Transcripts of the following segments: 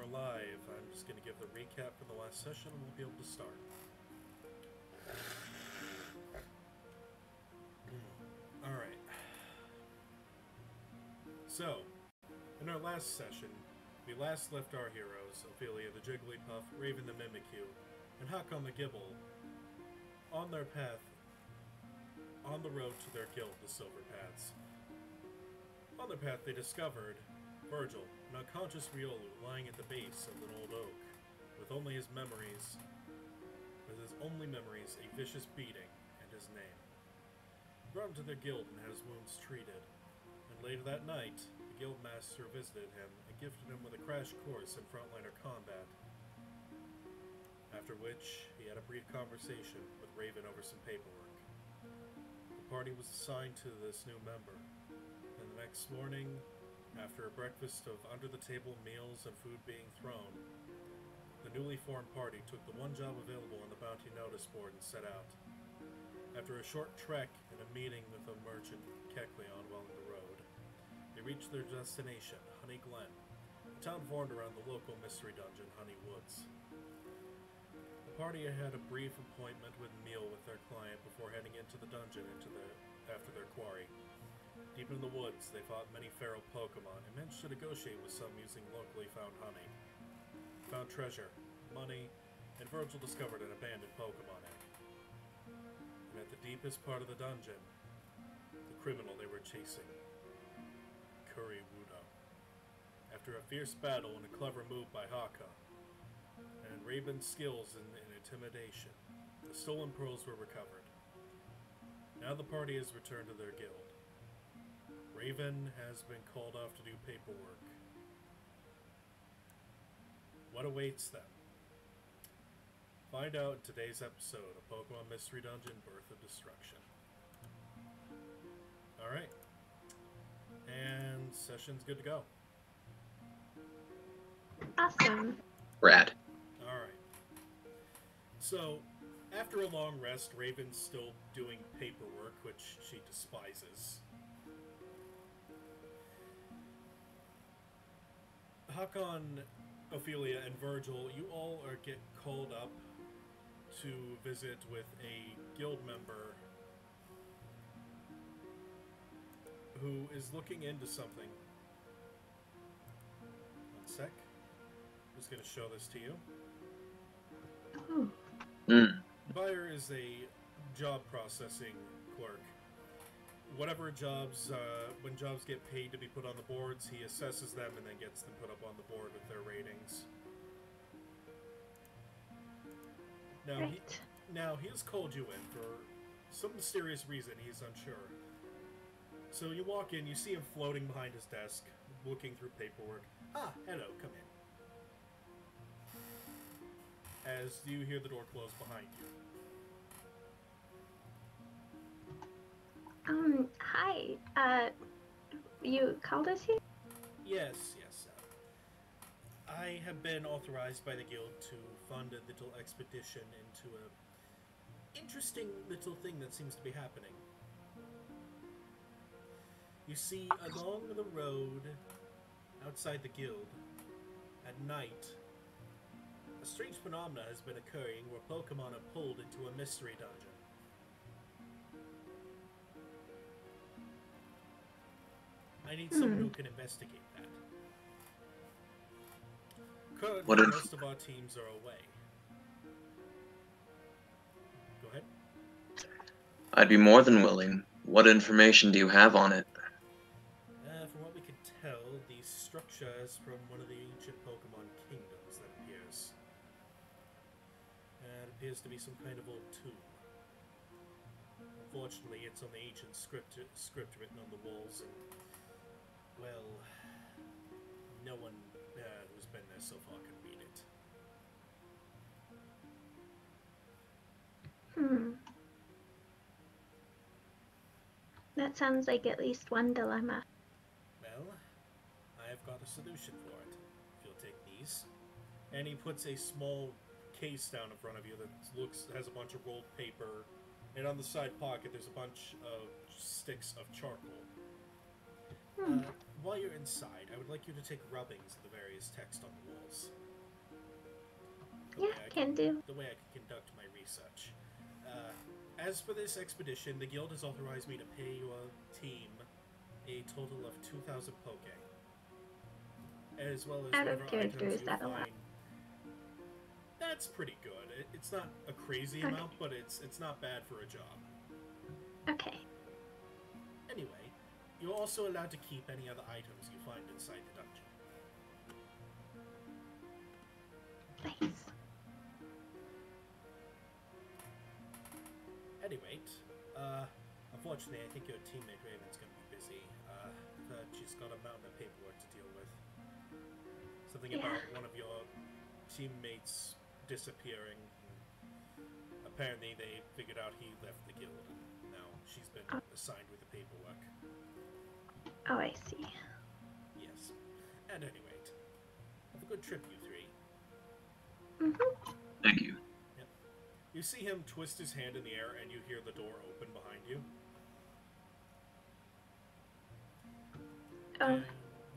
we're live. I'm just going to give the recap from the last session and we'll be able to start. Alright. So, in our last session, we last left our heroes, Ophelia the Jigglypuff, Raven the Mimikyu, and Hakon the Gibble, on their path, on the road to their guild, the Silver Paths. On their path, they discovered Virgil, an unconscious Riolu, lying at the base of an old oak, with only his memories, a vicious beating, and his name. He brought him to their guild and had his wounds treated, and later that night, the guild master visited him and gifted him with a crash course in frontliner combat, after which he had a brief conversation with Raven over some paperwork. The party was assigned to this new member, and the next morning, after a breakfast of under-the-table meals and food being thrown, the newly formed party took the one job available on the bounty notice board and set out. After a short trek and a meeting with a merchant, Kecleon, while on the road, they reached their destination, Honey Glen, a town formed around the local mystery dungeon, Honey Woods. The party had a brief appointment with meal with their client before heading into the dungeon after their quarry. Deep in the woods, they fought many feral Pokemon and managed to negotiate with some using locally found honey. Found treasure, money, and Virgil discovered an abandoned Pokemon egg. And at the deepest part of the dungeon, the criminal they were chasing, Kuriwudo. After a fierce battle and a clever move by Haka, and Raven's skills in intimidation, the stolen pearls were recovered. Now the party has returned to their guild. Raven has been called off to do paperwork. What awaits them? Find out in today's episode of Pokemon Mystery Dungeon Birth of Destruction. Alright. And session's good to go. Awesome. Rad. Alright. So, after a long rest, Raven's still doing paperwork, which she despises. Hakon, Ophelia, and Virgil, you all get called up to visit with a guild member who is looking into something. One sec. I'm just going to show this to you. Ooh. Buyer is a job processing clerk. Whatever jobs, when jobs get paid to be put on the boards, he assesses them and then gets them put up on the board with their ratings. Now he has called you in for some mysterious reason. He's unsure. So you walk in, you see him floating behind his desk, looking through paperwork. Ah, hello, come in. As you hear the door close behind you. Hi. You called us here? Yes. I have been authorized by the guild to fund a little expedition into a interesting little thing that seems to be happening. You see, along the road, outside the guild, at night, a strange phenomena has been occurring where Pokemon are pulled into a mystery dungeon. I need someone who can investigate that. Currently, most of our teams are away. Go ahead. I'd be more than willing. What information do you have on it? From what we can tell, the structure is from one of the ancient Pokemon kingdoms, that appears. It appears to be some kind of old tomb. Unfortunately, it's on the ancient script written on the walls, and, well, no one who's been there so far can read it. That sounds like at least one dilemma. Well, I have got a solution for it. If you'll take these. And he puts a small case down in front of you that has a bunch of rolled paper, and on the side pocket there's a bunch of sticks of charcoal. While you're inside, I would like you to take rubbings of the various text on the walls. Yeah, can do. The way I can conduct my research. As for this expedition, the guild has authorized me to pay your team a total of 2,000 poke, as well as Out of whatever character, items is you that a lot? find. That's pretty good. It's not a crazy Okay. amount, but it's not bad for a job. Okay. Anyway, you're also allowed to keep any other items you find inside the dungeon. Nice. Anyway, unfortunately, I think your teammate Raven's going to be busy. She's got a mountain of paperwork to deal with. Something Yeah. about one of your teammates disappearing. Apparently, they figured out he left the guild, and now she's been assigned with the paperwork. Oh, I see. Yes. At any rate, have a good trip, you three. Thank you. You see him twist his hand in the air, and you hear the door open behind you. Oh, And,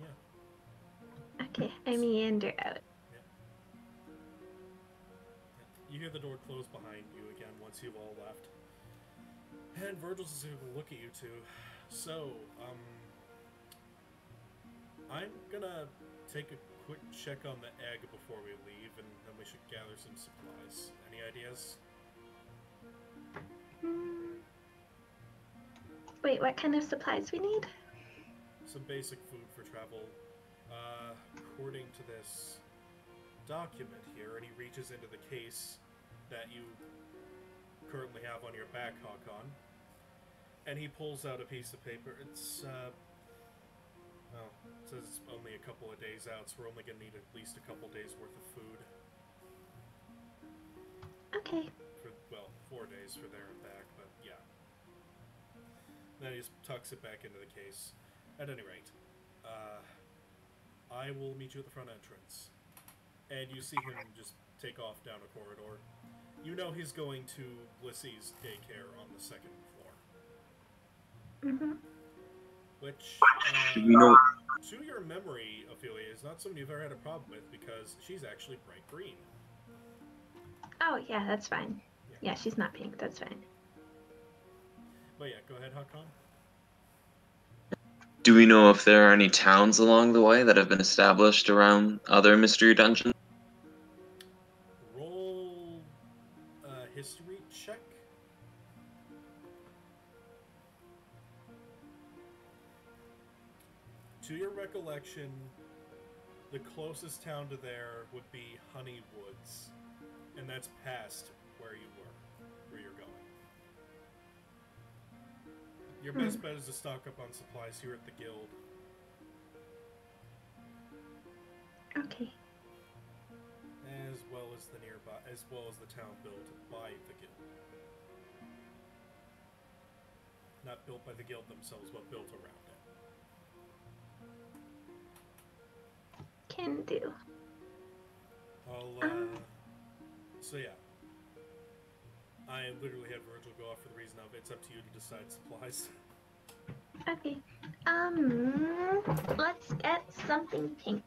yeah. okay. I meander out. You hear the door close behind you again once you've all left. And Virgil's is able to look at you two. So, I'm gonna take a quick check on the egg before we leave, and then we should gather some supplies. Any ideas? Wait, what kind of supplies we need? Some basic food for travel. According to this document here, and he reaches into the case that you currently have on your back, Hakon, and he pulls out a piece of paper. It's, well, it says it's only a couple of days out, so we're only going to need at least a couple days worth of food. Okay. For, well, 4 days for there and back, but yeah. Then he just tucks it back into the case. At any rate, I will meet you at the front entrance. And you see him just take off down a corridor. You know he's going to Blissy's daycare on the 2nd floor. Which, You know, to your memory, Ophelia, is not something you've ever had a problem with because she's actually bright green. Oh, yeah, that's fine. Yeah, she's not pink. That's fine. But yeah, go ahead, Hakon. do we know if there are any towns along the way that have been established around other mystery dungeons? Roll a history check. To your recollection, the closest town to there would be Honey Woods, and that's past where you were, where you're going. Your best bet is to stock up on supplies here at the guild. Okay. As well as the nearby, as well as the town built by the guild. Not built by the guild themselves, but built around it. Can do. So yeah. I literally had Virgil go off for the reason of it's up to you to decide supplies. Okay. Let's get something pink.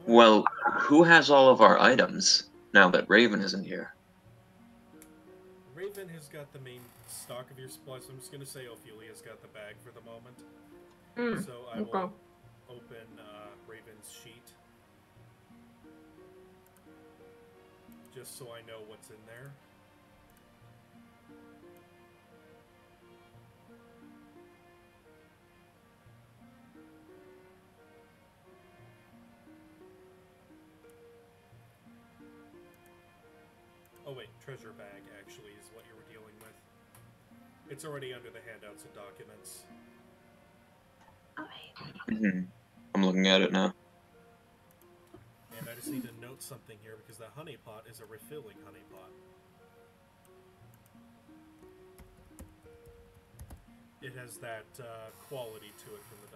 Well, who has all of our items now that Raven isn't here? Raven has got the main stock of your supplies. I'm just going to say Ophelia's got the bag for the moment. So I will open Raven's sheet. Just so I know what's in there. Oh wait, treasure bag actually is what you were dealing with. It's already under the handouts and documents. Alright. I'm looking at it now. And I just need to note something here because the honey pot is a refilling honey pot. It has that quality to it from the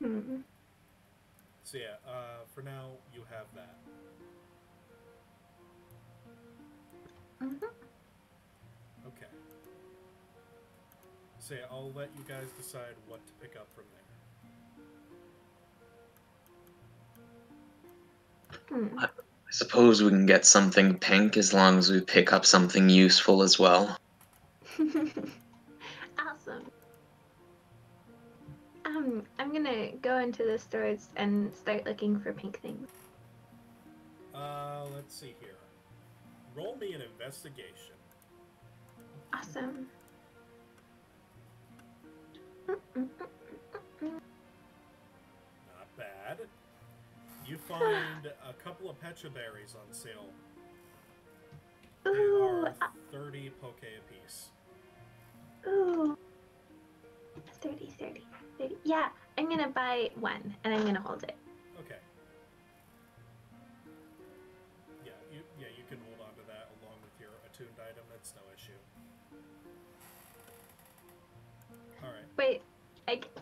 dungeon. So yeah, for now you have that. say I'll let you guys decide what to pick up from there. Hmm. I suppose we can get something pink as long as we pick up something useful as well. Awesome. I'm gonna go into the stores and start looking for pink things. Let's see here. Roll me an investigation. Awesome. Not bad. You find a couple of pecha berries on sale. They Ooh, are 30 poke apiece. ooh. 30, 30, 30. Yeah, I'm gonna buy one and I'm gonna hold it. Okay. Yeah, you can hold on to that along with your attuned item. That's no issue. All right. Wait,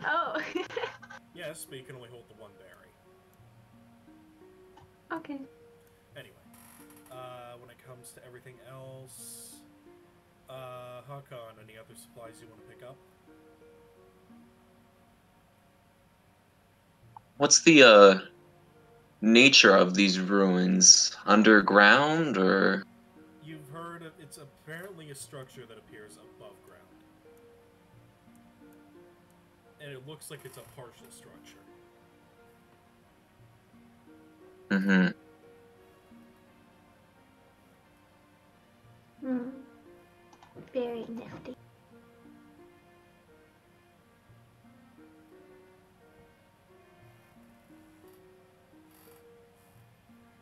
oh. Yes, but you can only hold the one berry. Okay. Anyway, when it comes to everything else, Hakan, any other supplies you want to pick up? What's the nature of these ruins? Underground or? You've heard of it's apparently a structure that appears above ground. And it looks like it's a partial structure. Mm-hmm. Very nifty.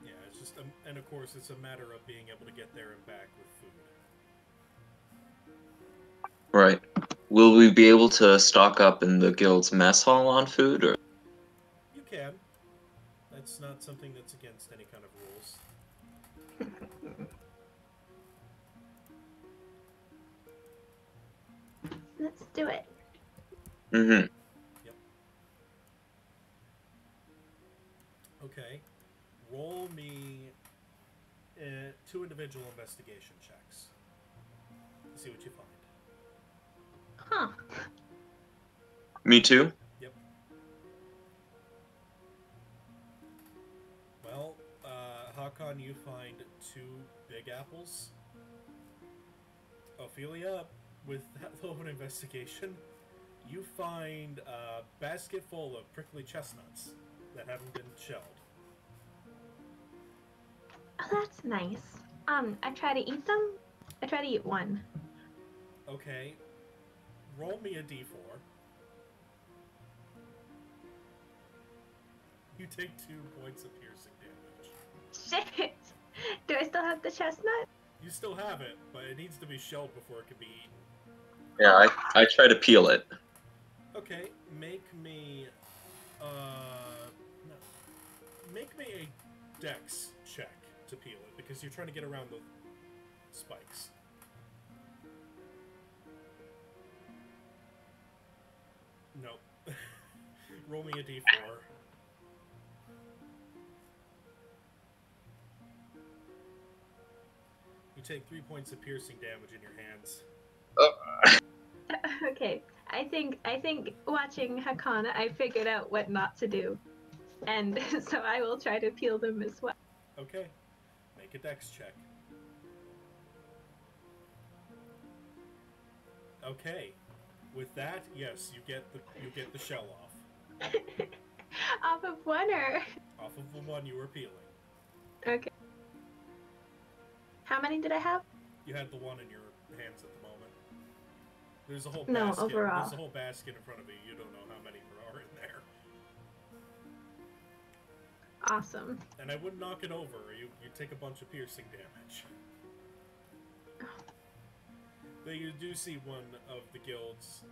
Yeah, it's just, and of course, it's a matter of being able to get there and back with food. Right. Will we be able to stock up in the guild's mess hall on food, or? You can. That's not something that's against any kind of rules. Let's do it. Mm-hmm. Yep. Okay. Roll me 2 individual investigation checks. See what you find. Huh. Me too. Yep. Well, Hakan, you find 2 big apples. Ophelia, with that low of an investigation, you find a basket full of prickly chestnuts that haven't been shelled. Oh, that's nice. I try to eat them. I try to eat one. Okay. Roll me a d4. You take 2 points of piercing damage. Shit. Do I still have the chestnut? You still have it, but it needs to be shelled before it can be eaten. Yeah, I try to peel it. Okay, make me a dex check to peel it, because you're trying to get around the spikes. Nope. Roll me a d4. You take 3 points of piercing damage in your hands. Okay. I think watching Hakana, I figured out what not to do. And so I will try to peel them as well. Okay. Make a dex check. Okay. With that, yes, you get the shell off. Off of one or? Off of the one you were peeling. Okay. How many did I have? You had the one in your hands at the moment. There's a whole No, basket. overall. There's a whole basket in front of you. You don't know how many there are in there. Awesome. And I wouldn't knock it over. You take a bunch of piercing damage. Though you do see one of the guild's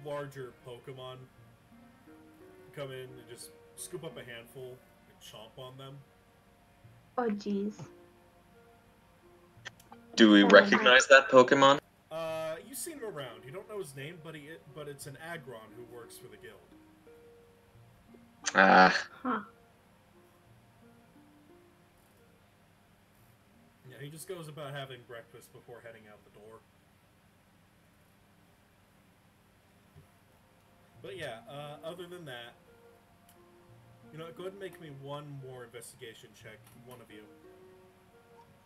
larger Pokemon come in and just scoop up a handful and chomp on them. Oh, jeez. Do we recognize that Pokemon? You've seen him around. You don't know his name, but it's an Aggron who works for the guild. Ah. Huh. Yeah, he just goes about having breakfast before heading out the door. But yeah, other than that, you know, go ahead and make me one more investigation check, one of you.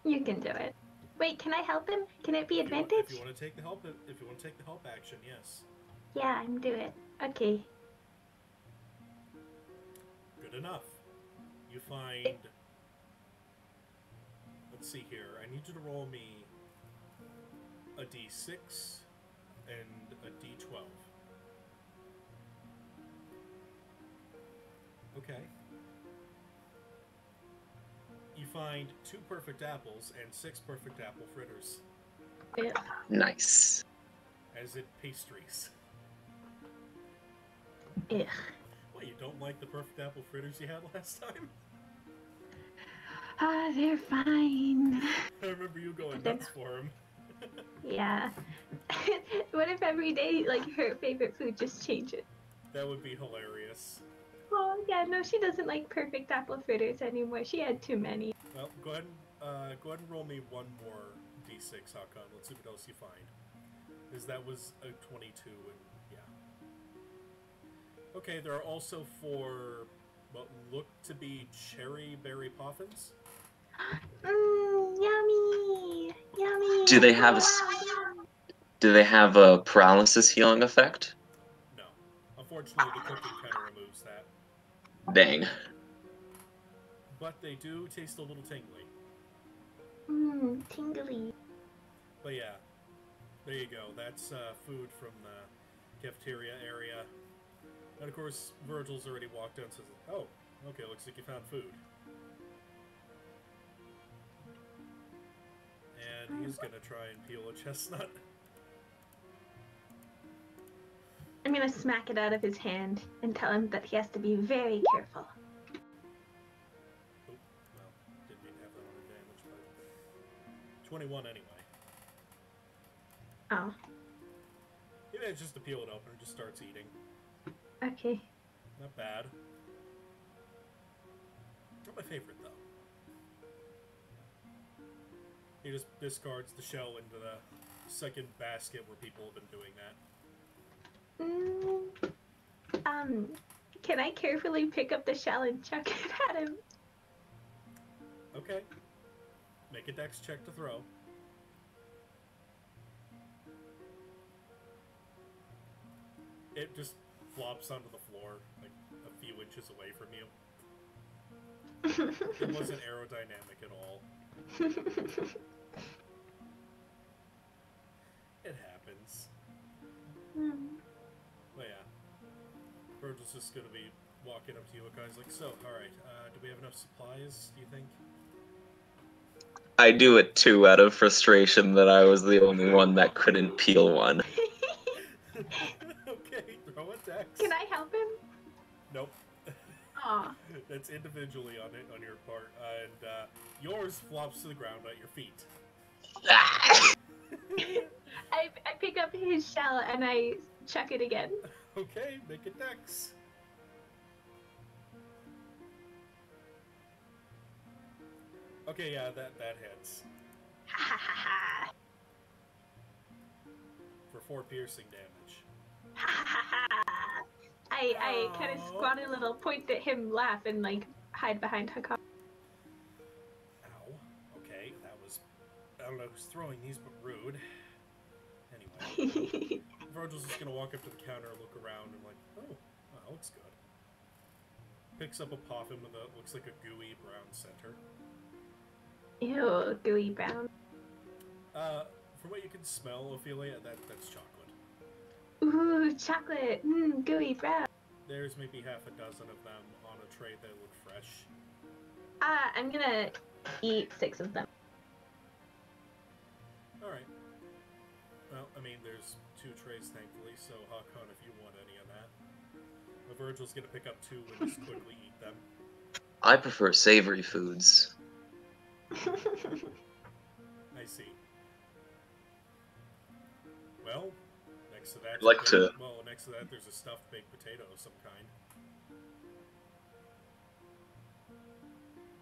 You can do it. Wait, can I help him? Can it be If you advantage? want to take the help, if you want to take the help action, yes. Yeah, I'm do it. Okay. Good enough. You find. Let's see here. I need you to roll me a d6 and a d12. Okay. You find 2 perfect apples and 6 perfect apple fritters, Yeah. Nice. as in pastries. Ugh. What, you don't like the perfect apple fritters you had last time? Ah, they're fine. I remember you going nuts for them. Yeah. What if every day, like, her favorite food just changes? That would be hilarious. Oh, yeah, no, she doesn't like perfect apple fritters anymore. She had too many. Well, go ahead and roll me one more d6, Hakan. Let's see what else you find. Because that was a 22, and yeah. Okay, there are also 4 what look to be cherry berry poffins. Yummy! Yummy! Do they have a Do they have a paralysis healing effect? No. Unfortunately, the cooking kind of removes that. Dang. But they do taste a little tingly. Tingly. But yeah, there you go. That's food from the cafeteria area. And of course, Virgil's already walked in and says, "Oh, okay, looks like you found food." And he's gonna try and peel a chestnut. I'm gonna smack it out of his hand and tell him that he has to be very careful. Oh, well, didn't mean to have that on advantage, but 21 anyway. Oh, He manages to peel it open and just starts eating. okay. Not bad. Not my favorite, though. He just discards the shell into the second basket where people have been doing that. Can I carefully pick up the shell and chuck it at him? Okay. Make a dex check to throw. It just flops onto the floor, like a few inches away from you. It wasn't aerodynamic at all. It happens. But yeah. Virgil's just gonna be walking up to you, guys, like, so, alright, do we have enough supplies, do you think? I do it too out of frustration that I was the only one that couldn't peel one. Okay, throw a dex. Can I help him? Nope. Aw. That's individually on your part, and yours flops to the ground at your feet. I pick up his shell and I chuck it again. Okay, make a dex. Okay, yeah, that hits. Ha ha ha ha. For 4 piercing damage. Ha ha ha. I kind of squat a little, point at him, laugh, and like hide behind Hakan. Ow. Okay, that was... I don't know who's throwing these, but rude. Anyway. Virgil's just gonna walk up to the counter, look around, and like, oh, that looks good. Picks up a poffin with a, looks like a gooey brown center. Ew, gooey brown. From what you can smell, Ophelia, that's chocolate. Ooh, chocolate. Gooey brown. There's maybe half a dozen of them on a tray that look fresh. I'm gonna eat 6 of them. Alright. Well, I mean, there's 2 trays, thankfully, so Hakan, if you want any of that. But Virgil's gonna pick up 2 and just quickly eat them. I prefer savory foods. I see. Well, next to that, next to that, there's a stuffed baked potato of some kind.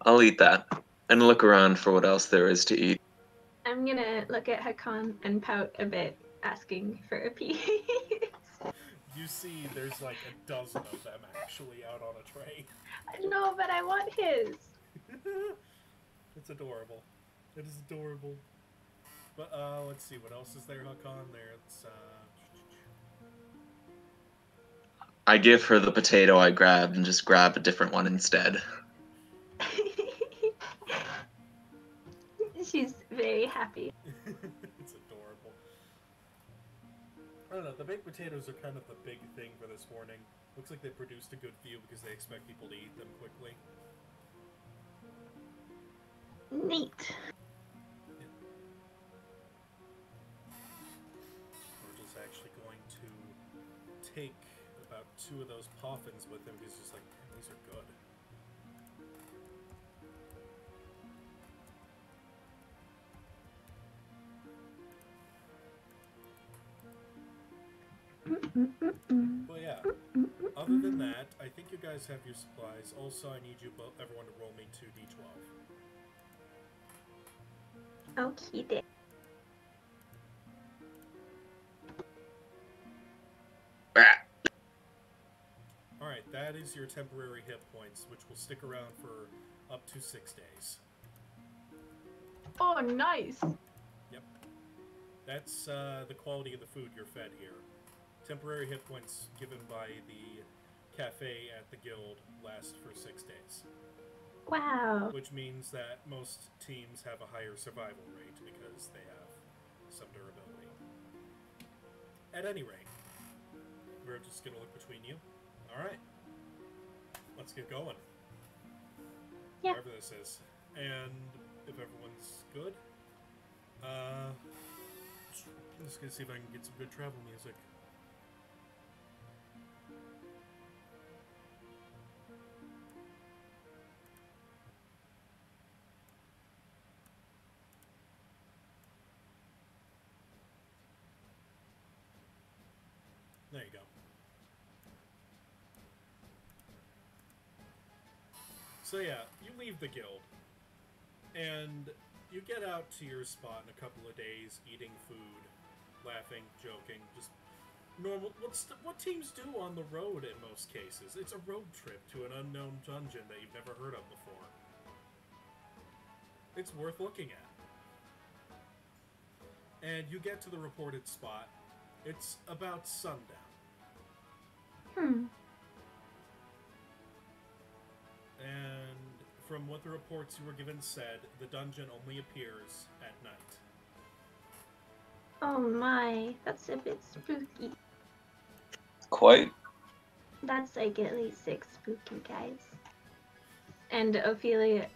I'll eat that, and look around for what else there is to eat. I'm gonna look at Hakan and pout a bit, asking for a piece. You see there's like a dozen of them actually out on a tray. No, but I want his. It's adorable. It is adorable. But let's see, what else is there, Hakan? There's I give her the potato I grabbed and just grab a different one instead. She's very happy. it's adorable. I don't know, the baked potatoes are kind of the big thing for this morning. Looks like they produced a good few because they expect people to eat them quickly. Neat. We're just actually going to take about 2 of those poffins with him because he's like, man, these are good. Well, yeah. Other than that, I think you guys have your supplies. Also, I need you everyone to roll me 2d12. Okay, then. Alright, that is your temporary hit points, which will stick around for up to 6 days. Oh, nice. Yep. That's the quality of the food you're fed here. Temporary hit points given by the cafe at the guild last for 6 days. Wow. Which means that most teams have a higher survival rate because they have some durability. At any rate, we're just going to look between you. Alright. Let's get going. Yeah. Wherever this is. And if everyone's good, I'm just going to see if I can get some good travel music. There you go. So yeah, you leave the guild, and you get out to your spot in a couple of days, eating food, laughing, joking, just normal. What teams do on the road in most cases? It's a road trip to an unknown dungeon that you've never heard of before. It's worth looking at. And you get to the reported spot. It's about sundown. And from what the reports you were given said, the dungeon only appears at night. Oh my, that's a bit spooky. Quite. That's like at least 6 spooky guys. And Ophelia,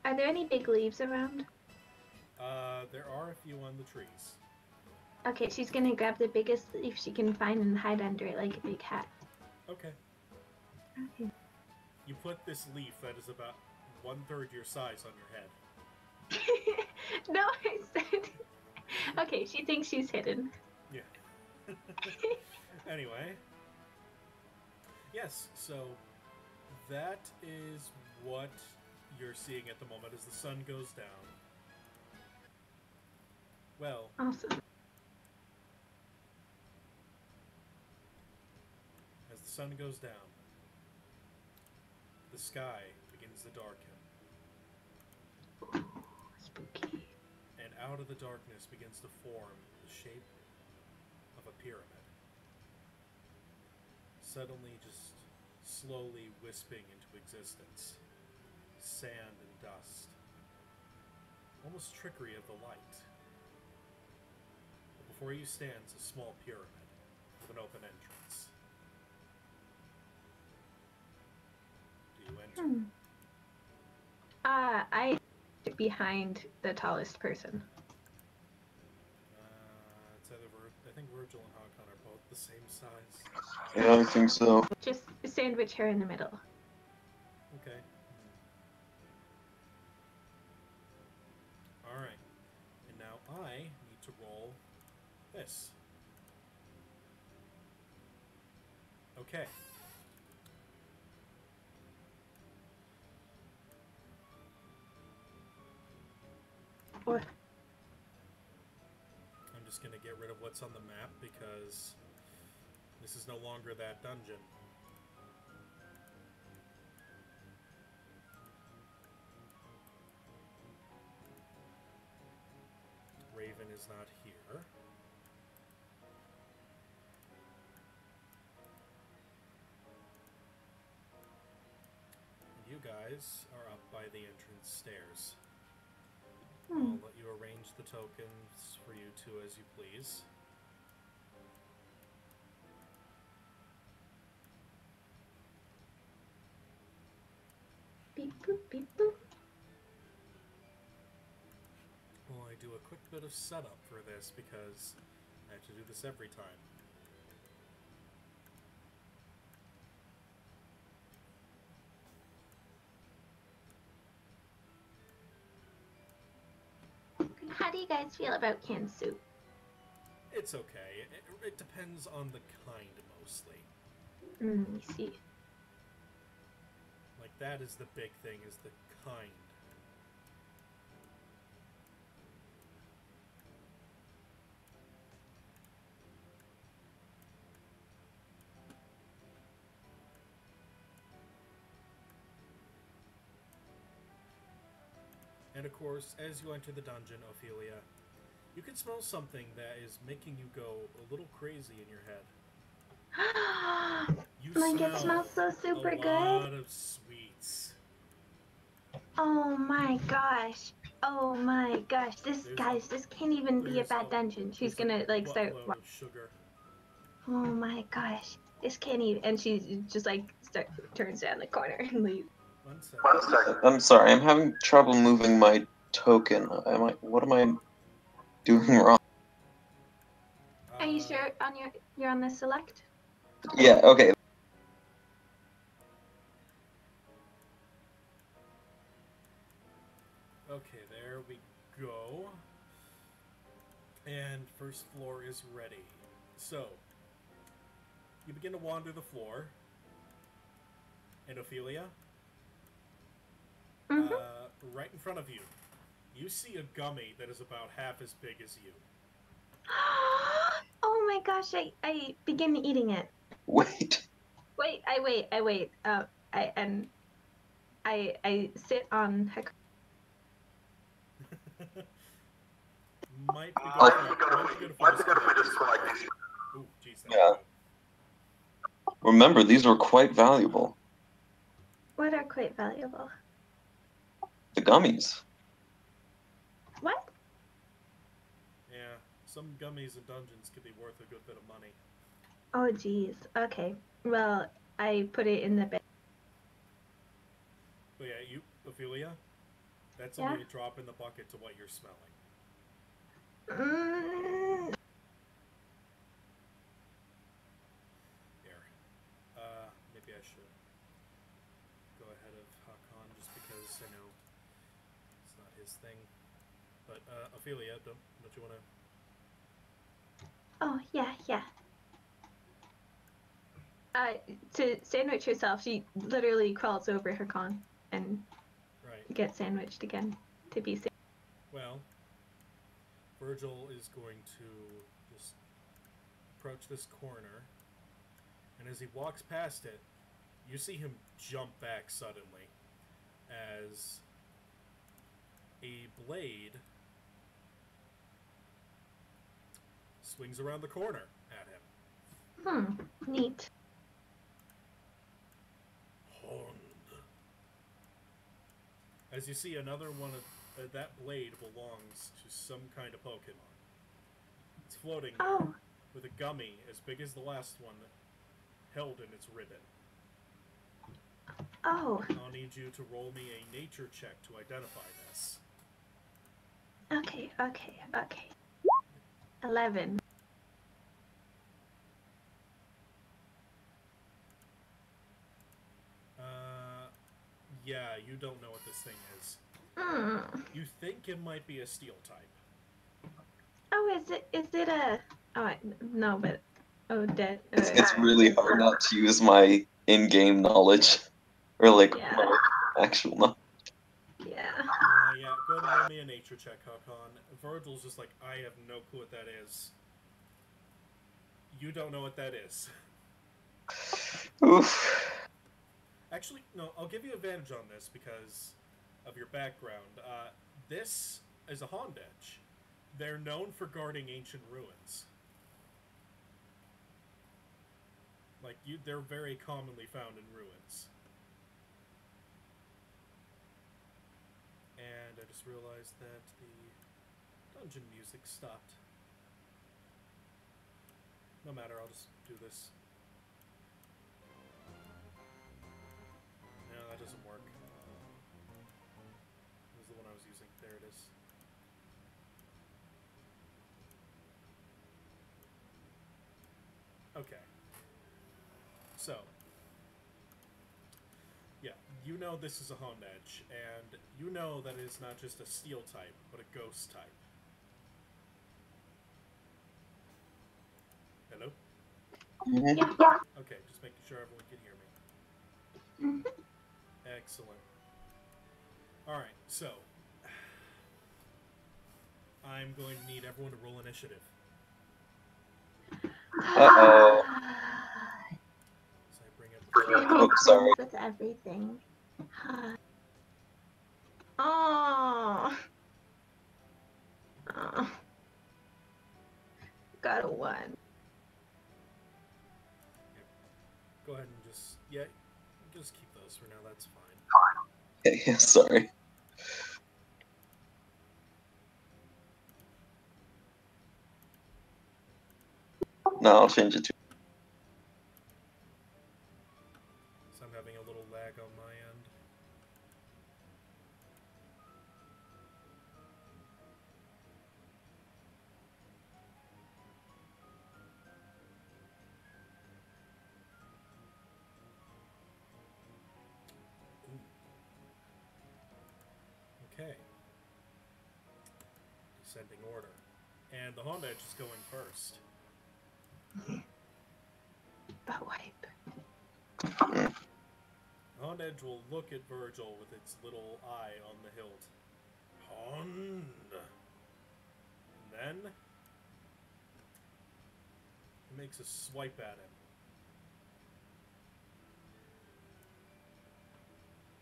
are there any big leaves around? There are a few on the trees. Okay, she's gonna grab the biggest leaf she can find and hide under it like a big hat. Okay. Okay. You put this leaf that is about 1/3 your size on your head. No, I said. Okay, she thinks she's hidden. Yeah. Anyway. Yes, so that is what you're seeing at the moment as the sun goes down. Well, Awesome. as the sun goes down, the sky begins to darken. Spooky. And out of the darkness begins to form the shape of a pyramid. Suddenly just slowly wisping into existence. Sand and dust. Almost trickery of the light. But before you stands a small pyramid with an open entrance. Do you enter? I behind the tallest person. It's either I think Virgil and Hakan are both the same size. Yeah, I think so. Just sandwich her in the middle. Okay. Alright. And now I need to roll this. Okay. Or I'm just gonna get rid of what's on the map because This is no longer that dungeon. Raven is not here. And you guys are up by the entrance stairs. I'll let you arrange the tokens for you two as you please. Beep boop, beep boop. Well, I do a quick bit of setup for this because I have to do this every time. How do you guys feel about canned soup? It's okay. It depends on the kind, mostly. I see. Like, that is the big thing, is the kind. And of course, as you enter the dungeon, Ophelia, you can smell something that is making you go a little crazy in your head. You Like, it smells so super a good. lot of sweets. Oh my gosh. Oh my gosh. This this can't even be a There's bad dungeon. She's there's gonna a like start. buttload of sugar. Oh my gosh. This can't even. And she's just like turns down the corner and leaves. 1 second. One second. I'm sorry, I'm having trouble moving my token. What am I doing wrong? Are you sure you're on the select? Yeah, okay. Okay, there we go. And first floor is ready. So, you begin to wander the floor. And Ophelia, right in front of you, you see a gummy that is about half as big as you. Oh my gosh, I begin eating it. Wait. I wait. I sit on her. Might be good for this like this. Ooh, jeez, Yeah. Remember, these were quite valuable. What are quite valuable? The gummies. What? Yeah, some gummies in dungeons could be worth a good bit of money. Oh geez. Okay. Well, I put it in the bed. But yeah, you, Ophelia, that's Yeah? only a drop in the bucket to what you're smelling. Here. Maybe I should go ahead of Hakan just because I know it's not his thing. But, Ophelia, don't you want to... Oh yeah. To sandwich herself, she literally crawls over her con and gets sandwiched again to be safe. Well, Virgil is going to just approach this corner, and as he walks past it, you see him jump back suddenly as a blade swings around the corner at him. Neat. As you see, another one of that blade belongs to some kind of Pokemon. It's floating there with a gummy as big as the last one held in its ribbon. Oh. I'll need you to roll me a nature check to identify this. Okay. 11. Yeah, you don't know what this thing is. You think it might be a steel type. Oh, is it a... Oh, no, but... Oh, dead. It's really hard not to use my in-game knowledge. Or, like, my actual knowledge. Yeah. Yeah, go ahead and roll me a nature check, Hakan. Virgil's just like, I have no clue what that is. You don't know what that is. Oof. Actually, no, I'll give you advantage on this because of your background. This is a Hondedge. They're known for guarding ancient ruins. Like, they're very commonly found in ruins. And I just realized that the dungeon music stopped. No matter, I'll just do this. No, that doesn't work. This is the one I was using. There it is. Okay. So, yeah, you know this is a Hondedge, and you know that it is not just a steel type, but a ghost type. Hello? Yeah. Okay, just making sure everyone can hear me. Excellent. Alright, so I'm going to need everyone to roll initiative. Uh-oh. So I bring up the Oh, sorry. With everything. Oh. Oh. Got a 1. Go ahead and just keep those for now, that's fine. Okay, sorry. No, I'll change it to. So I'm having a little lag on my end. Ooh. Okay. Descending order. And the Hondedge is going first. But wipe. Hondedge will look at Virgil with its little eye on the hilt. Hond. And then it makes a swipe at him.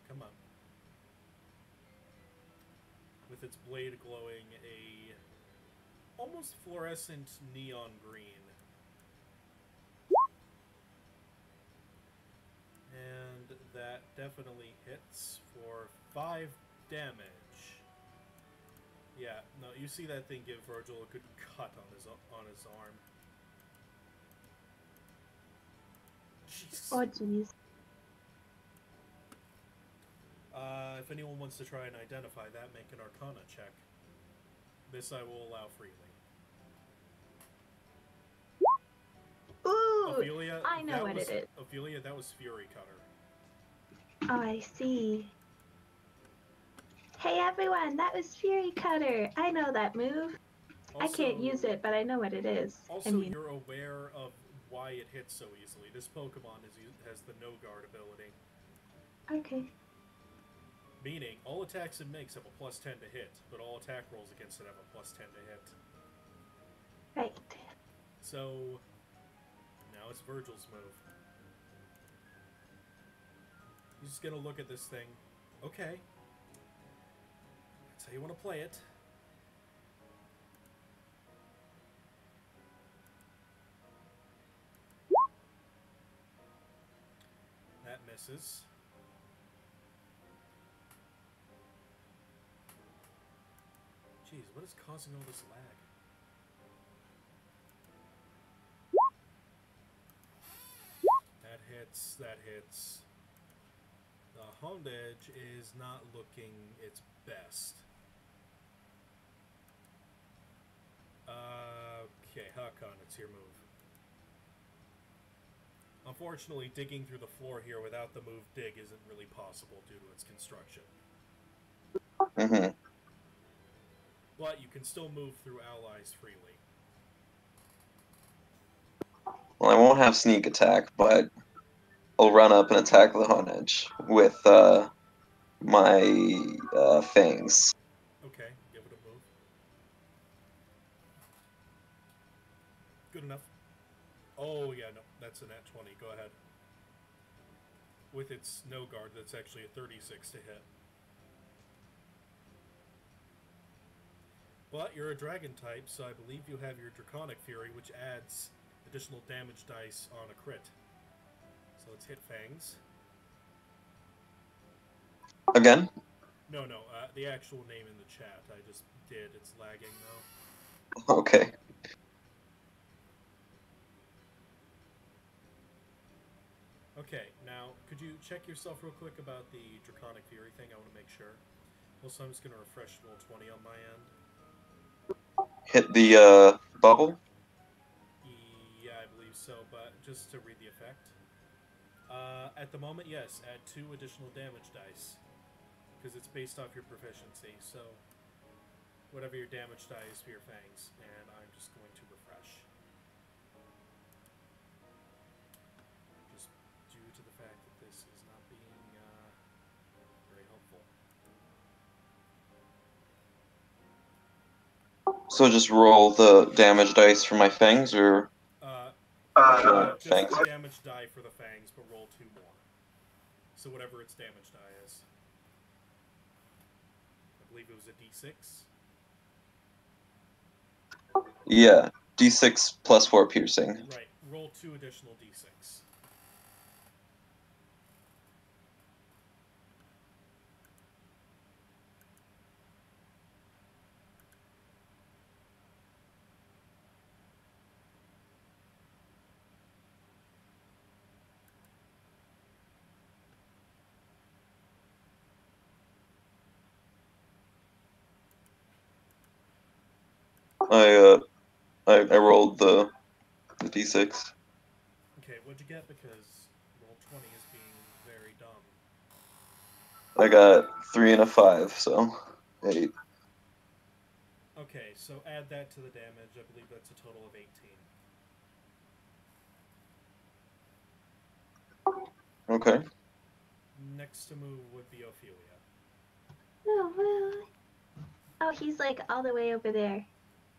Come on. With its blade glowing a almost fluorescent neon green. And that definitely hits for 5 damage. Yeah, no, you see that thing give Virgil a good cut on his arm. Jeez. Oh, jeez. If anyone wants to try and identify that, make an Arcana check. This I will allow freely. Ooh, Ophelia, I know what it is. Ophelia, that was Fury Cutter. Oh, I see. Hey everyone, that was Fury Cutter. I know that move. Also, I can't use it, but I know what it is. Also, you're aware of why it hits so easily. This Pokemon has the No Guard ability. Okay. Meaning, all attacks it makes have a +10 to hit, but all attack rolls against it have a +10 to hit. Right. So, now it's Virgil's move. He's just gonna look at this thing. Okay. That's how you want to play it. That misses. Jeez, what is causing all this lag? That hits, that hits. The Hondedge is not looking its best. Okay, Hakon, it's your move. Unfortunately, digging through the floor here without the move dig isn't really possible due to its construction. Mm-hmm. But you can still move through allies freely. Well, I won't have sneak attack, but I'll run up and attack the Hondedge with my fangs. Okay, give it a move. Good enough. Oh, yeah, no, that's a nat 20. Go ahead. with its no guard, that's actually a 36 to hit. But you're a dragon type, so I believe you have your Draconic Fury, which adds additional damage dice on a crit. So let's hit Fangs. Again? No, the actual name in the chat. I just did. It's lagging though. Okay. Okay, now, could you check yourself real quick about the Draconic Fury thing? I want to make sure. Also, I'm just going to refresh roll 20 on my end. Hit the bubble? Yeah, I believe so, but just to read the effect. At the moment, yes, add 2 additional damage dice. Because it's based off your proficiency, so whatever your damage die is for your fangs. And I'm just going to refresh. Just due to the fact that this is not being very helpful. So just roll the damage dice for my fangs, or Just fangs? the damage die for the fangs, but roll 2 more. So whatever its damage die is. I believe it was a d6. Yeah, d6 plus 4 piercing. Right. Roll 2 additional d6. I rolled the d6. Okay, what'd you get? Because roll 20 is being very dumb. I got 3 and a 5, so 8. Okay, so add that to the damage. I believe that's a total of 18. Okay. Next to move would be Ophelia. Oh, he's like all the way over there.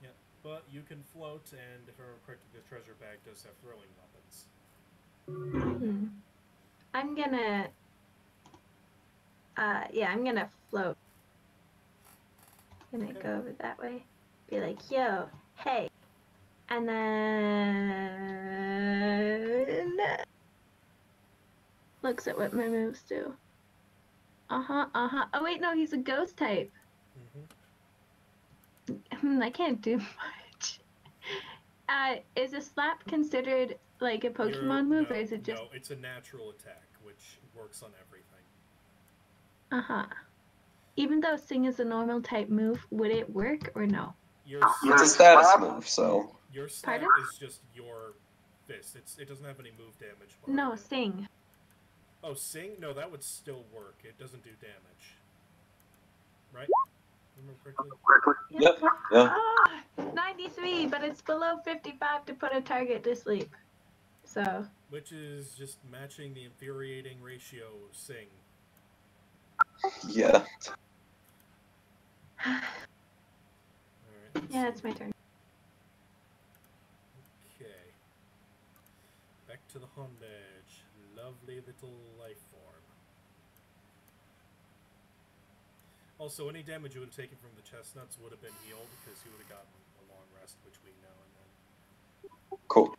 Yeah, but you can float, and if I remember correctly, the treasure bag does have throwing weapons. I'm gonna... yeah, I'm gonna float. Gonna go over that way. Be like, yo, hey. And then... looks at what my moves do. Oh wait, no, he's a ghost type. I can't do much. Is a slap considered like a Pokemon move, or is it just... No, it's a natural attack, which works on everything. Even though Sing is a normal type move, would it work or no? It's a status move, so... Your slap is just your fist. It doesn't have any move damage. No, Sing. Oh, Sing? No, that would still work. It doesn't do damage. Right? Remember correctly? Yep. Yeah. 93, but it's below 55 to put a target to sleep. So. Which is just matching the infuriating ratio of Sing. Yeah. Alright. Yeah, it's my turn. Okay. Back to the Hondage. Lovely little life form. Also, any damage you would have taken from the chestnuts would have been healed, because you would have gotten a long rest between now and then. Cool.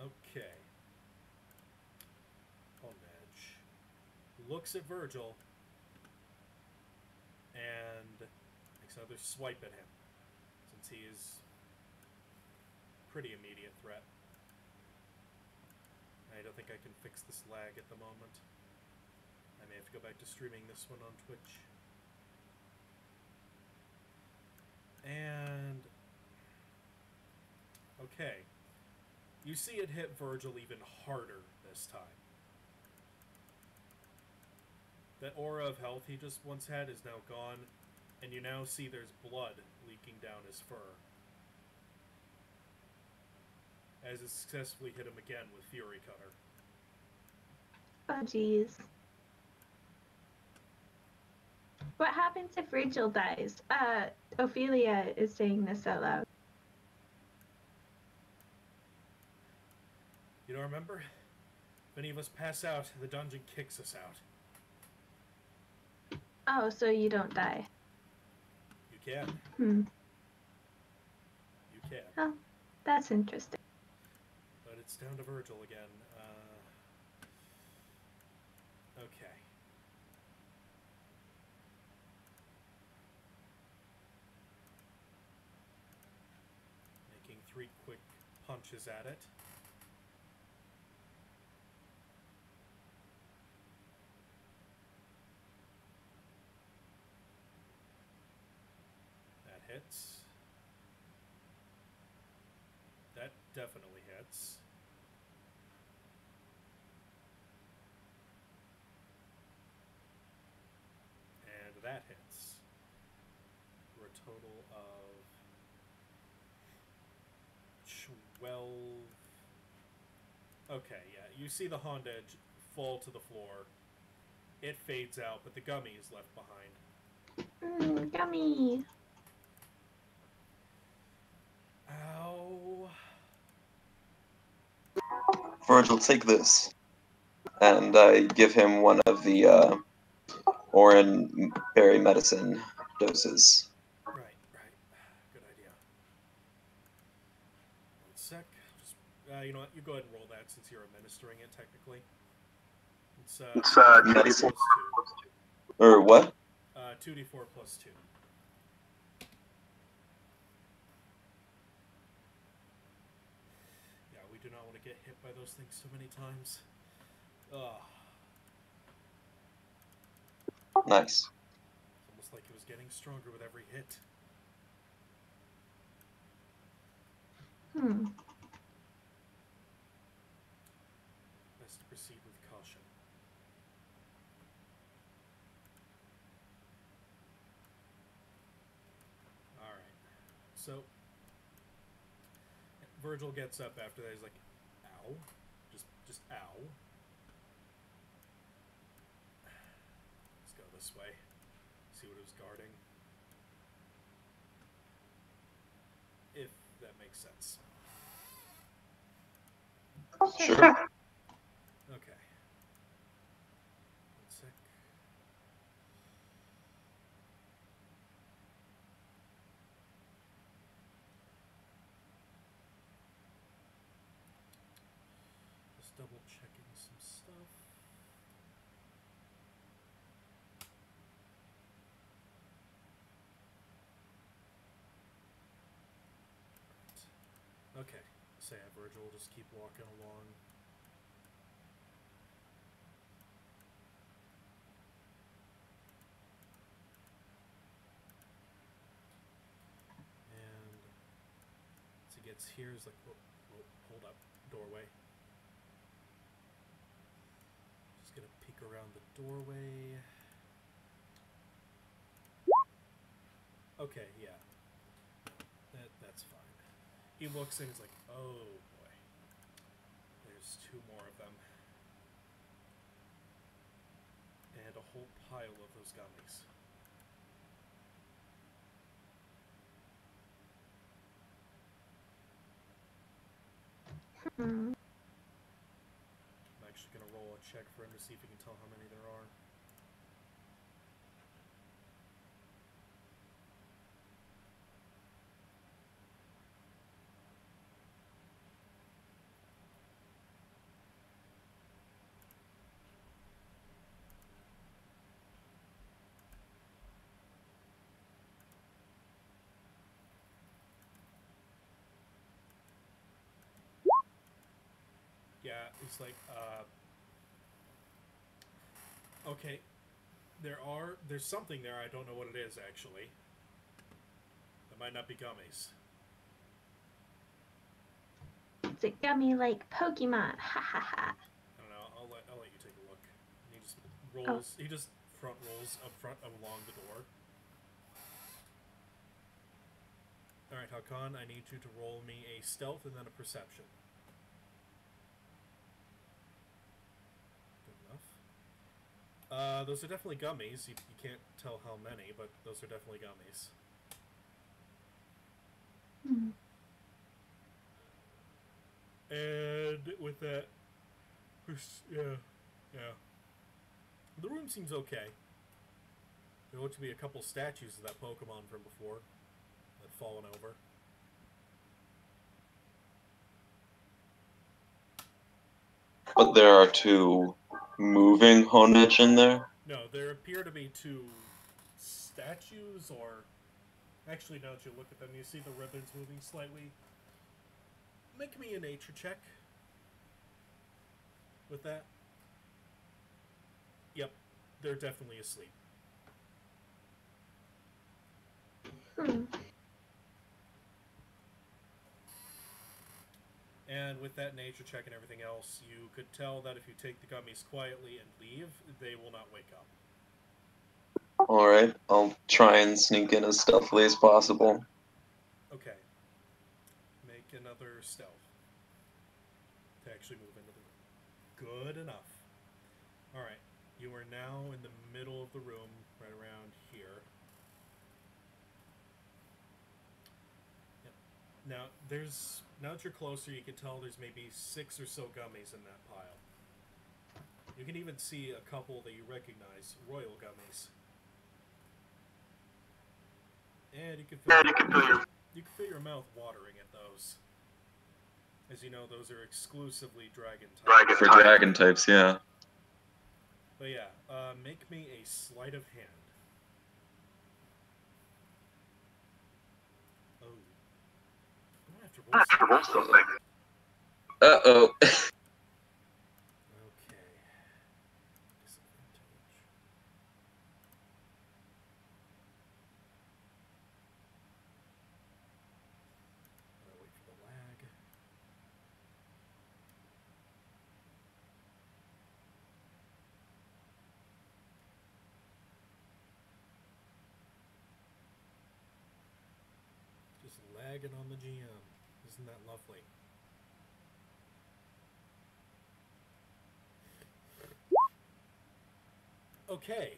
Okay. Hondage looks at Virgil and makes another swipe at him, since he is pretty immediate threat. I don't think I can fix this lag at the moment. I may have to go back to streaming this one on Twitch. And okay. You see it hit Virgil even harder this time. That aura of health he just once had is now gone, and you now see there's blood leaking down his fur. As it successfully hit him again with Fury Cutter. Oh, jeez. What happens if Rachel dies? Ophelia is saying this out loud. You don't remember? If any of us pass out, the dungeon kicks us out. Oh, so you don't die. You can. Hmm. You can. Oh, that's interesting. But it's down to Virgil again. Okay. Making 3 quick punches at it. That hits. That definitely hits. And that hits. For a total of 12. Okay, yeah. You see the Honda fall to the floor. It fades out, but the gummy is left behind. Gummy. Ow. Virgil, take this. And I give him one of the Oran berry medicine doses. Right. Good idea. 1 sec. Just, you know what? You go ahead and roll that since you're administering it, technically. It's medicine. plus 2. Or what? 2d4 plus 2. Yeah, we do not want to get hit by those things so many times. Ugh. Nice. It's almost like it was getting stronger with every hit. Best to proceed with caution. Alright. So, Virgil gets up after that. He's like, ow. Just ow. Let's go this way. See what it was guarding. If that makes sense. Sure. Okay. 1 sec. Just double checking some stuff. Right. Okay. So yeah, Virgil will just keep walking along. And as he gets here, he's like, whoa, hold up, doorway. Just gonna peek around the doorway. Okay, yeah. That's fine. He looks and he's like, oh boy. There's 2 more of them. And a whole pile of those gummies. I'm actually going to roll a check for him to see if he can tell how many there are. Yeah, it's like, okay, there's something there, I don't know what it is, actually. It might not be gummies. It's a gummy like Pokemon. Ha ha ha. I don't know, I'll let you take a look. And he just rolls, he just front rolls up front along the door. Alright, Hakan, I need you to roll me a stealth and then a perception. Those are definitely gummies. You can't tell how many, but those are definitely gummies. Hmm. And with that, yeah. The room seems okay. There looks to be a couple statues of that Pokemon from before that have fallen over. But there are 2 moving Honedge in there. No, there appear to be 2 statues, or... Actually, now that you look at them, you see the ribbons moving slightly. Make me a nature check. With that. Yep, they're definitely asleep. Hmm. And with that nature check and everything else, you could tell that if you take the gummies quietly and leave, they will not wake up. Alright, I'll try and sneak in as stealthily as possible. Okay. Make another stealth. To actually move into the room. Good enough. Alright. You are now in the middle of the room, right around here. Yep. Now, now that you're closer, you can tell there's maybe 6 or so gummies in that pile. You can even see a couple that you recognize, royal gummies. And you can feel your mouth watering at those. As you know, those are exclusively dragon types. For dragon types, yeah. But yeah, make me a sleight of hand. Oh. I'm gonna have to roll something. Uh-oh. Okay. Disadvantage. Wait for the lag. Just lagging on the GM. Isn't that lovely? Okay,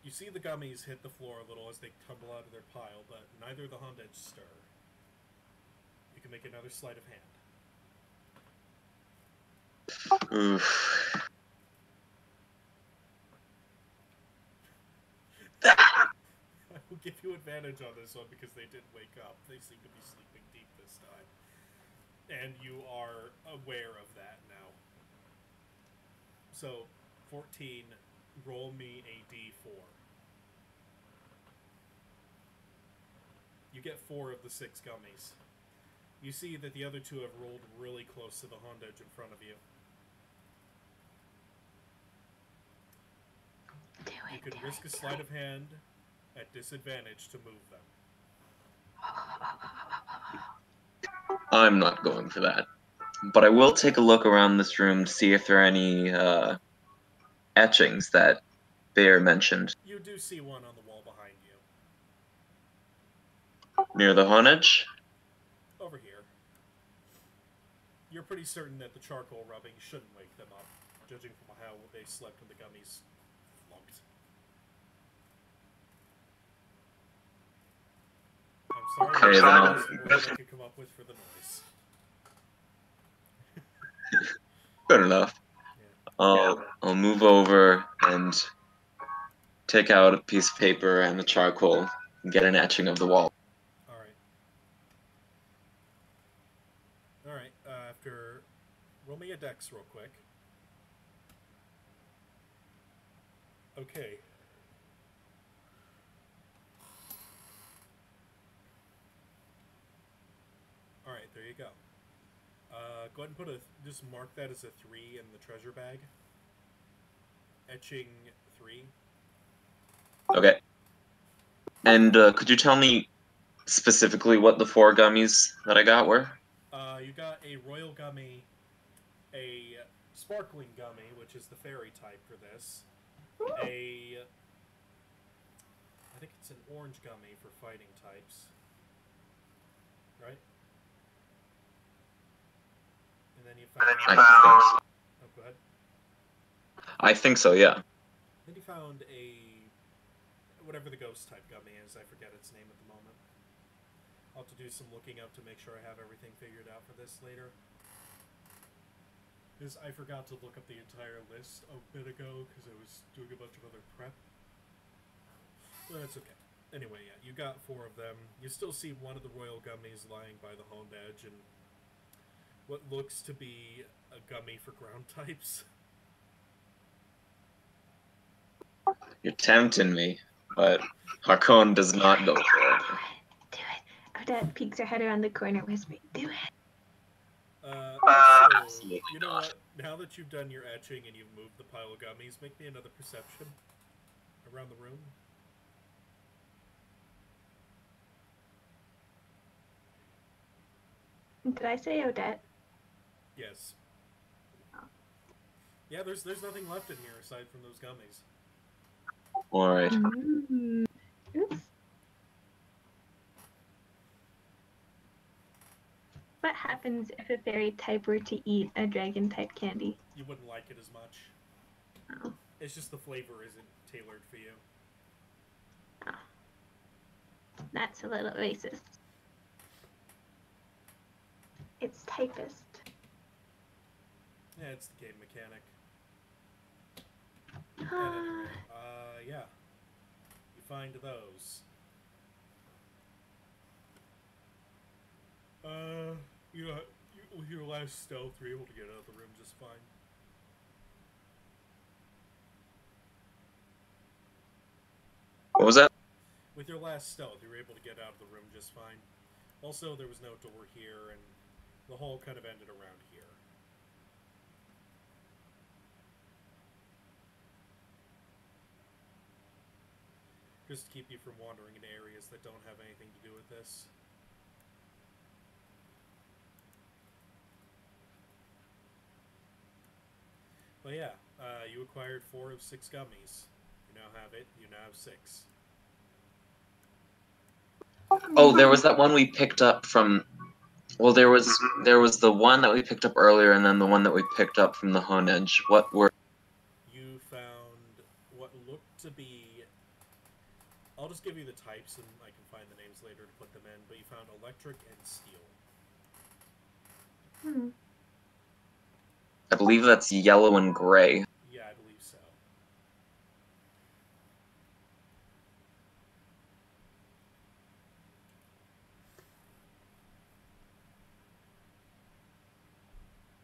you see the gummies hit the floor a little as they tumble out of their pile, but neither of the Honedge stir. You can make another sleight of hand. Oof. I will give you advantage on this one because they didn't wake up. They seem to be sleeping deep this time. And you are aware of that now. So, 14, roll me a d4. You get 4 of the 6 gummies. You see that the other 2 have rolled really close to the Honedge in front of you. You could risk a sleight of hand at disadvantage to move them. I'm not going for that. But I will take a look around this room to see if there are any etchings that Bear mentioned. You do see one on the wall behind you. Near the Honedge? Over here. You're pretty certain that the charcoal rubbing shouldn't wake them up, judging from how they slept when the gummies flunked. I'm sorry, Okay, that's the word I could come up with for the noise. Good enough. Yeah. I'll move over and take out a piece of paper and the charcoal and get an etching of the wall. Alright, after... Roll me a dex real quick. Okay. Alright, there you go. Go ahead and put just mark that as a 3 in the treasure bag. Etching 3. Okay. And could you tell me specifically what the 4 gummies that I got were? You got a royal gummy, a sparkling gummy, which is the fairy type for this, I think it's an orange gummy for fighting types, right? And then you found... Oh, go ahead. I think so, yeah. Then he found whatever the ghost type gummy is. I forget its name at the moment. I'll have to do some looking up to make sure I have everything figured out for this later. Because I forgot to look up the entire list a bit ago because I was doing a bunch of other prep. But that's okay. Anyway, yeah, you got 4 of them. You still see one of the royal gummies lying by the Honed Edge and what looks to be a gummy for ground types. You're tempting me, but Harkon does not go for it. Do it. Odette peeks her head around the corner, whispering, "Do it." Also, Absolutely you know not. what? Now that you've done your etching and you've moved the pile of gummies, make me another perception around the room. Did I say Odette? Yes. Yeah, there's nothing left in here aside from those gummies. Alright. Oops. What happens if a fairy type were to eat a dragon type candy? You wouldn't like it as much. Oh. It's just the flavor isn't tailored for you. Oh. That's a little racist. It's typist. Yeah, it's the game mechanic. And anyway, yeah. You find those. With your last stealth, you're able to get out of the room just fine. What was that? With your last stealth, you were able to get out of the room just fine. Also, there was no door here, and the hall kind of ended around here. Just to keep you from wandering into areas that don't have anything to do with this. But yeah, you acquired 4 of 6 gummies. You now have it. You now have 6. Oh, there was that one we picked up from. Well, there was the one that we picked up earlier, and then the one that we picked up from the Honed Edge. What were? You found what looked to be. I'll just give you the types, and I can find the names later to put them in. But you found electric and steel. I believe that's yellow and gray. Yeah, I believe so.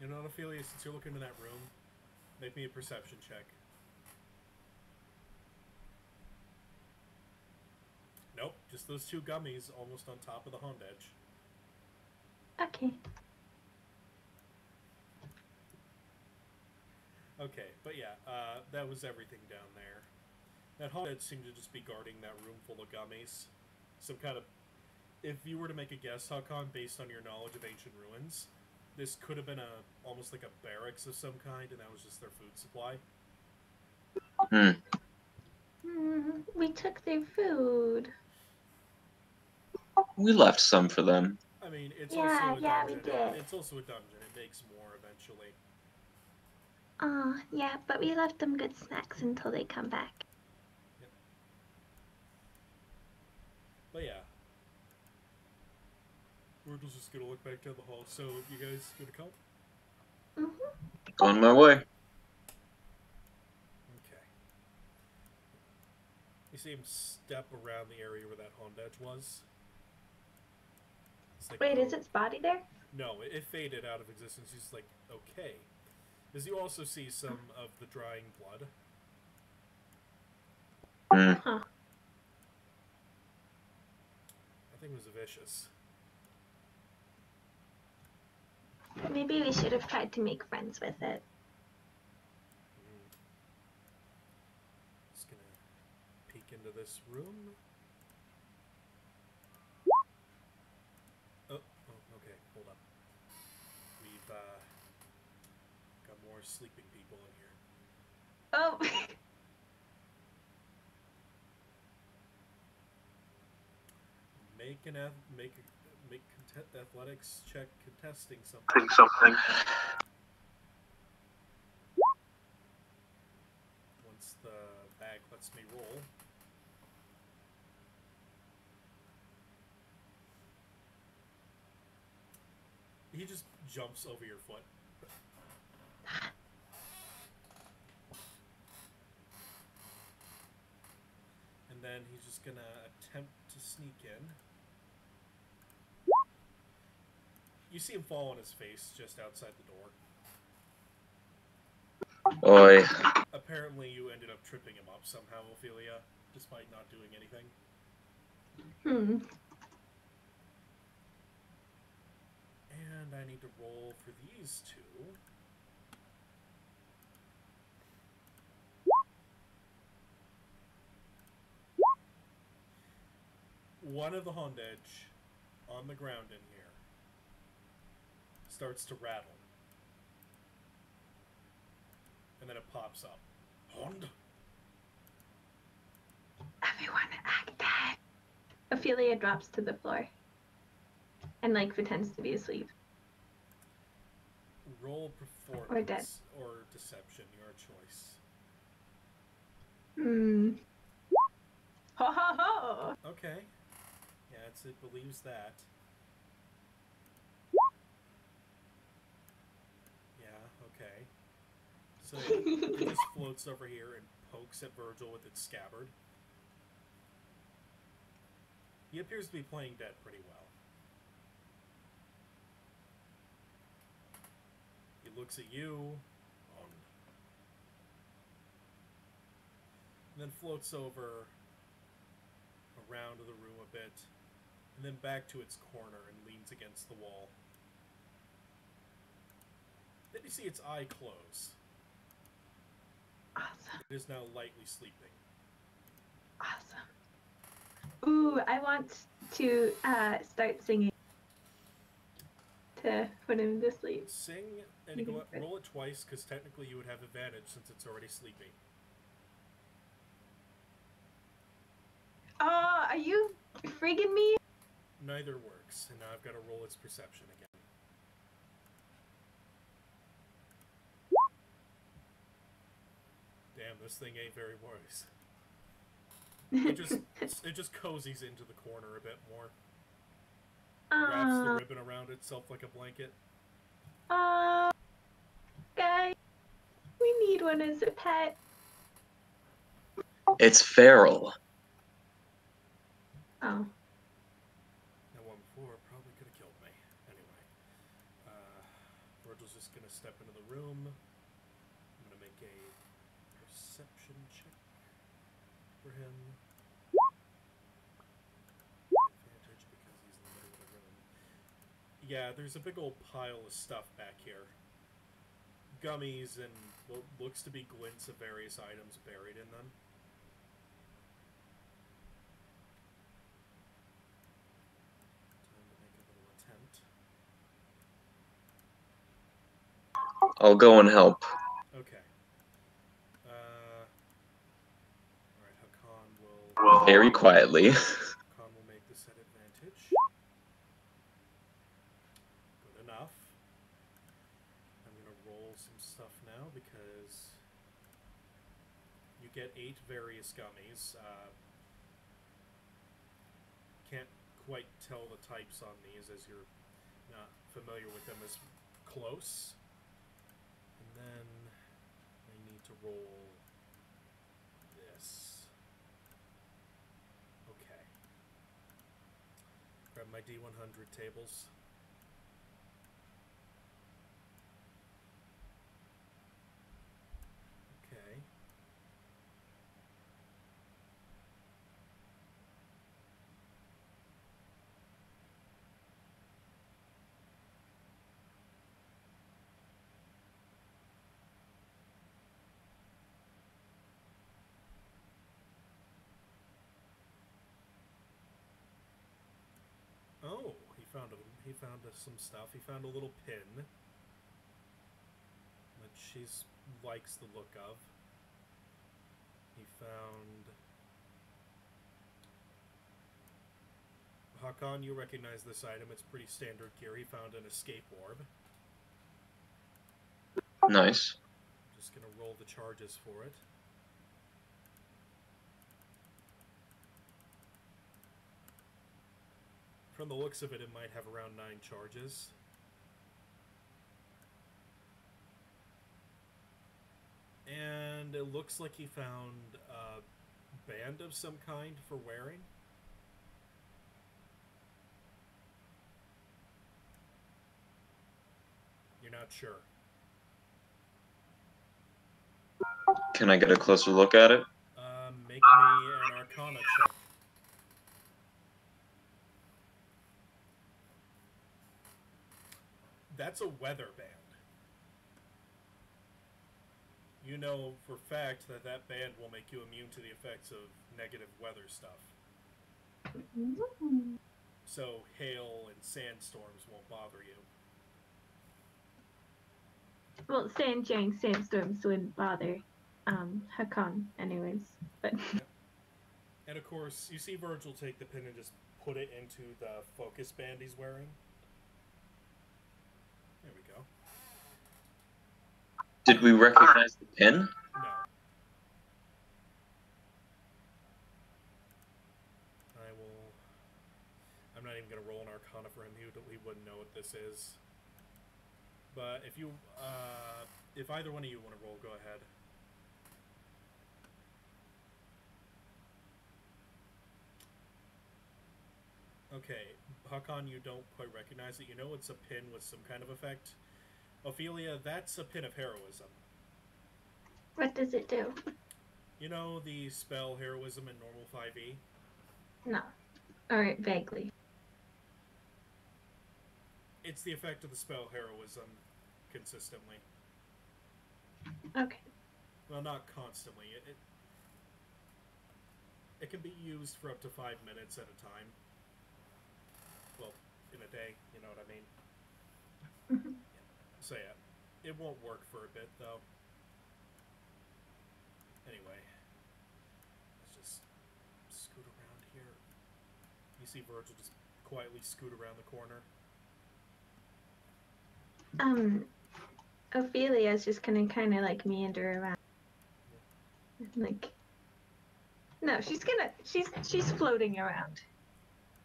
You know, Ophelia, since you're looking in that room, make me a perception check. Nope, just those 2 gummies almost on top of the Honed Edge. Okay. Okay, but yeah, that was everything down there. That Honed Edge seemed to just be guarding that room full of gummies. Some kind of... If you were to make a guess, Hakan, based on your knowledge of ancient ruins, this could have been almost like a barracks of some kind, and that was just their food supply. We took their food. We left some for them. I mean, it's Yeah, also a yeah, we dungeon. did. It's also a dungeon. It makes more eventually. Oh, yeah, but we left them good snacks until they come back. Yep. But yeah. We're just gonna look back down the hall. So, you guys gonna come? On my way. Okay. You see him step around the area where that Honed Edge was. It's like, Wait, oh. is its body there? No, it faded out of existence. He's like, okay. As you also see some of the drying blood. Huh. That thing was vicious. Maybe we should have tried to make friends with it. Just gonna peek into this room. Oh, okay, hold up. We've got more sleeping people in here. Oh! Make athletics check contesting something. lets me roll. He just jumps over your foot. And then he's just gonna attempt to sneak in. You see him fall on his face just outside the door. Oi. Apparently you ended up tripping him up somehow, Ophelia, despite not doing anything. And I need to roll for these two. One of the Hondedge on the ground in here starts to rattle. And then it pops up. Hond? Everyone act dead. Ophelia drops to the floor and like pretends to be asleep. Roll performance Or dead. or deception, your choice. Ho ho ho! Okay. Yeah, it believes that. Yeah, okay. So it just floats over here and pokes at Virgil with its scabbard. He appears to be playing dead pretty well. He looks at you, and then floats over around the room a bit, and then back to its corner and leans against the wall. Then you see its eye close. Awesome. It is now lightly sleeping. Awesome. Ooh, I want to start singing to put him to sleep. Sing and roll it twice, because technically you would have advantage since it's already sleeping. Oh, are you friggin' me? Neither works, and now I've got to roll its perception again. Damn, this thing ain't very wise. It just cozies into the corner a bit more. Wraps the ribbon around itself like a blanket. Guys, we need one as a pet. It's feral. Oh. That one before probably could have killed me. Anyway. Virgil's just going to step into the room. I'm going to make a perception check for him. Advantage because he's in the middle of the room. Yeah, there's a big old pile of stuff back here. Gummies and what looks to be glints of various items buried in them. Time to make a little attempt. I'll go and help. Okay. Alright, Hakan will... Very quietly. Hakan will make this at advantage. Good enough. I'm going to roll some stuff now because you get 8 various gummies. Can't quite tell the types on these as you're not familiar with them as close. And then I need to roll this. Okay. Grab my D100 tables. Okay. Oh, he found some stuff. He found a little pin that she likes the look of. He found... Hakan, you recognize this item. It's pretty standard gear. He found an escape orb. Nice. Just gonna roll the charges for it. From the looks of it, it might have around 9 charges. And it looks like he found a band of some kind for wearing. You're not sure. Can I get a closer look at it? Make me an Arcana check. That's a weather band. You know for fact that that band will make you immune to the effects of negative weather stuff. So hail and sandstorms won't bother you. Well, sand during sandstorms wouldn't bother Hakan anyways, but And of course, you see Virgil take the pin and just put it into the focus band he's wearing. There we go. Did we recognize the pin? No. I'm not even going to roll an Arcana for him. He wouldn't know what this is. But if you, if either one of you want to roll, go ahead. Okay, Hakan, you don't quite recognize it. You know it's a pin with some kind of effect. Ophelia, that's a pin of heroism. what does it do? You know the spell heroism in normal 5e? No. Or vaguely. It's the effect of the spell heroism consistently. Okay. Well, not constantly. It can be used for up to 5 minutes at a time. Well, in a day, you know what I mean? Mhm. So yeah, it won't work for a bit, though. Anyway, let's just scoot around here. You see Virgil just quietly scoot around the corner. Ophelia's just gonna kind of like meander around. Like, no, she's floating around.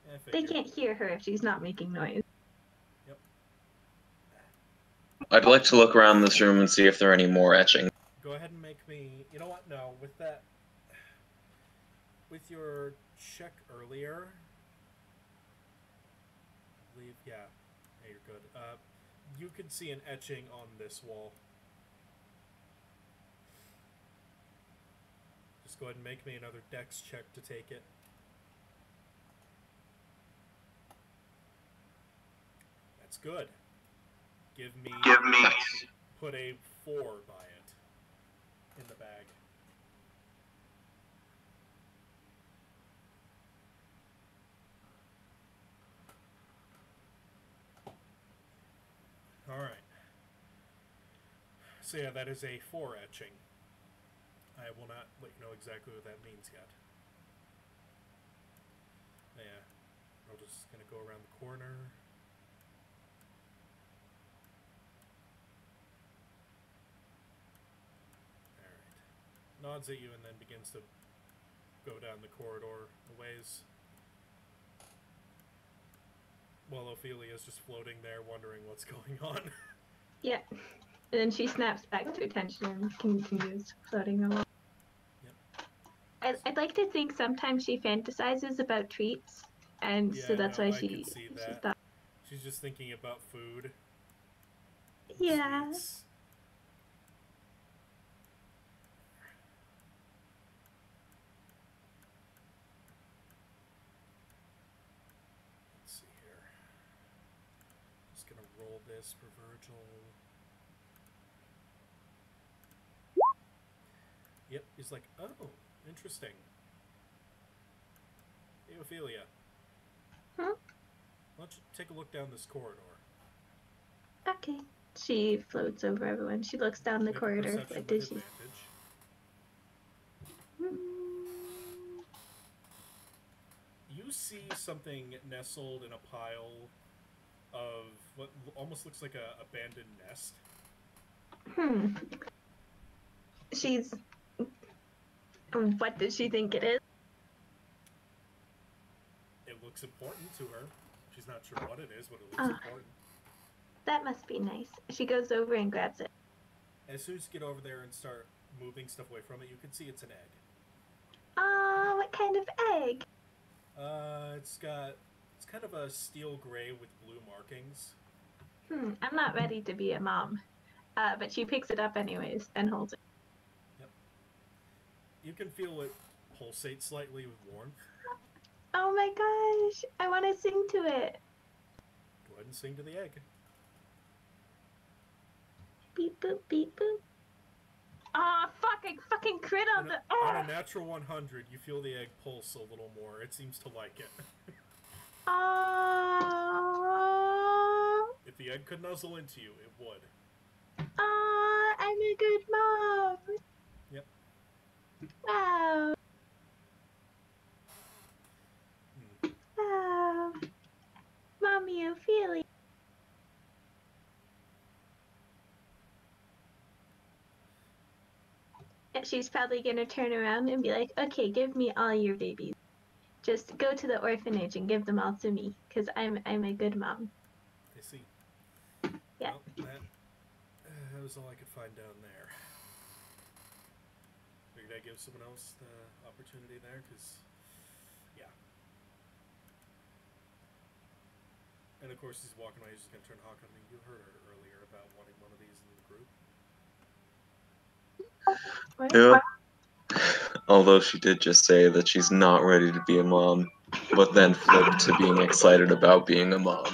I They figured. can't hear her if she's not making noise. Yep. I'd like to look around this room and see if there are any more etchings. Go ahead and make me... You know what? No, with that... With your check earlier... I believe, yeah. Yeah, you're good. You can see an etching on this wall. Just go ahead and make me another dex check to take it. That's good. Give me... Put a 4 by it. In the bag. Alright. So yeah, that is a 4 etching. I will not let you know exactly what that means yet. Yeah. I'm just gonna go around the corner. Alright. Nods at you and then begins to go down the corridor a ways. While Ophelia's just floating there wondering what's going on. Yeah. And then she snaps back to attention and continues floating along. Yep. I'd like to think sometimes she fantasizes about treats, and Yeah, so that's no, why I she can see that. thought, She's just thinking about food. And yeah. sweets. Let's see here. Just gonna roll this for Virgil. Yep, he's like, oh, interesting. Hey, Ophelia. Huh? Why don't you take a look down this corridor? Okay. She floats over everyone. She looks down the Make a corridor. perception Like, with does she? advantage. You see something nestled in a pile of what almost looks like a abandoned nest. She's. What does she think it is? It looks important to her. She's not sure what it is, but it looks Oh. important. That must be nice. She goes over and grabs it. As soon as you get over there and start moving stuff away from it, you can see it's an egg. Ah, what kind of egg? It's kind of a steel gray with blue markings. I'm not ready to be a mom. But she picks it up anyways and holds it. Yep. You can feel it pulsate slightly with warmth. Oh my gosh, I want to sing to it. Go ahead and sing to the egg. Beep boop, beep boop. Ah, fuck, I fucking crit on the. On a natural 100, you feel the egg pulse a little more. It seems to like it. Ah. If the egg could nuzzle into you, it would. Ah, I'm a good mom. Yep. Wow. Wow. Mommy Ophelia. And she's probably gonna turn around and be like, okay, give me all your babies. Just go to the orphanage and give them all to me, because I'm a good mom. I see. Yeah. Well, that was all I could find down there. Figured I'd give someone else the opportunity there, because, yeah. And of course, he's walking away, he's just going to turn Hawk on me. You heard her earlier about wanting one of these in the group. What? Yeah. Although she did just say that she's not ready to be a mom, but then flipped to being excited about being a mom.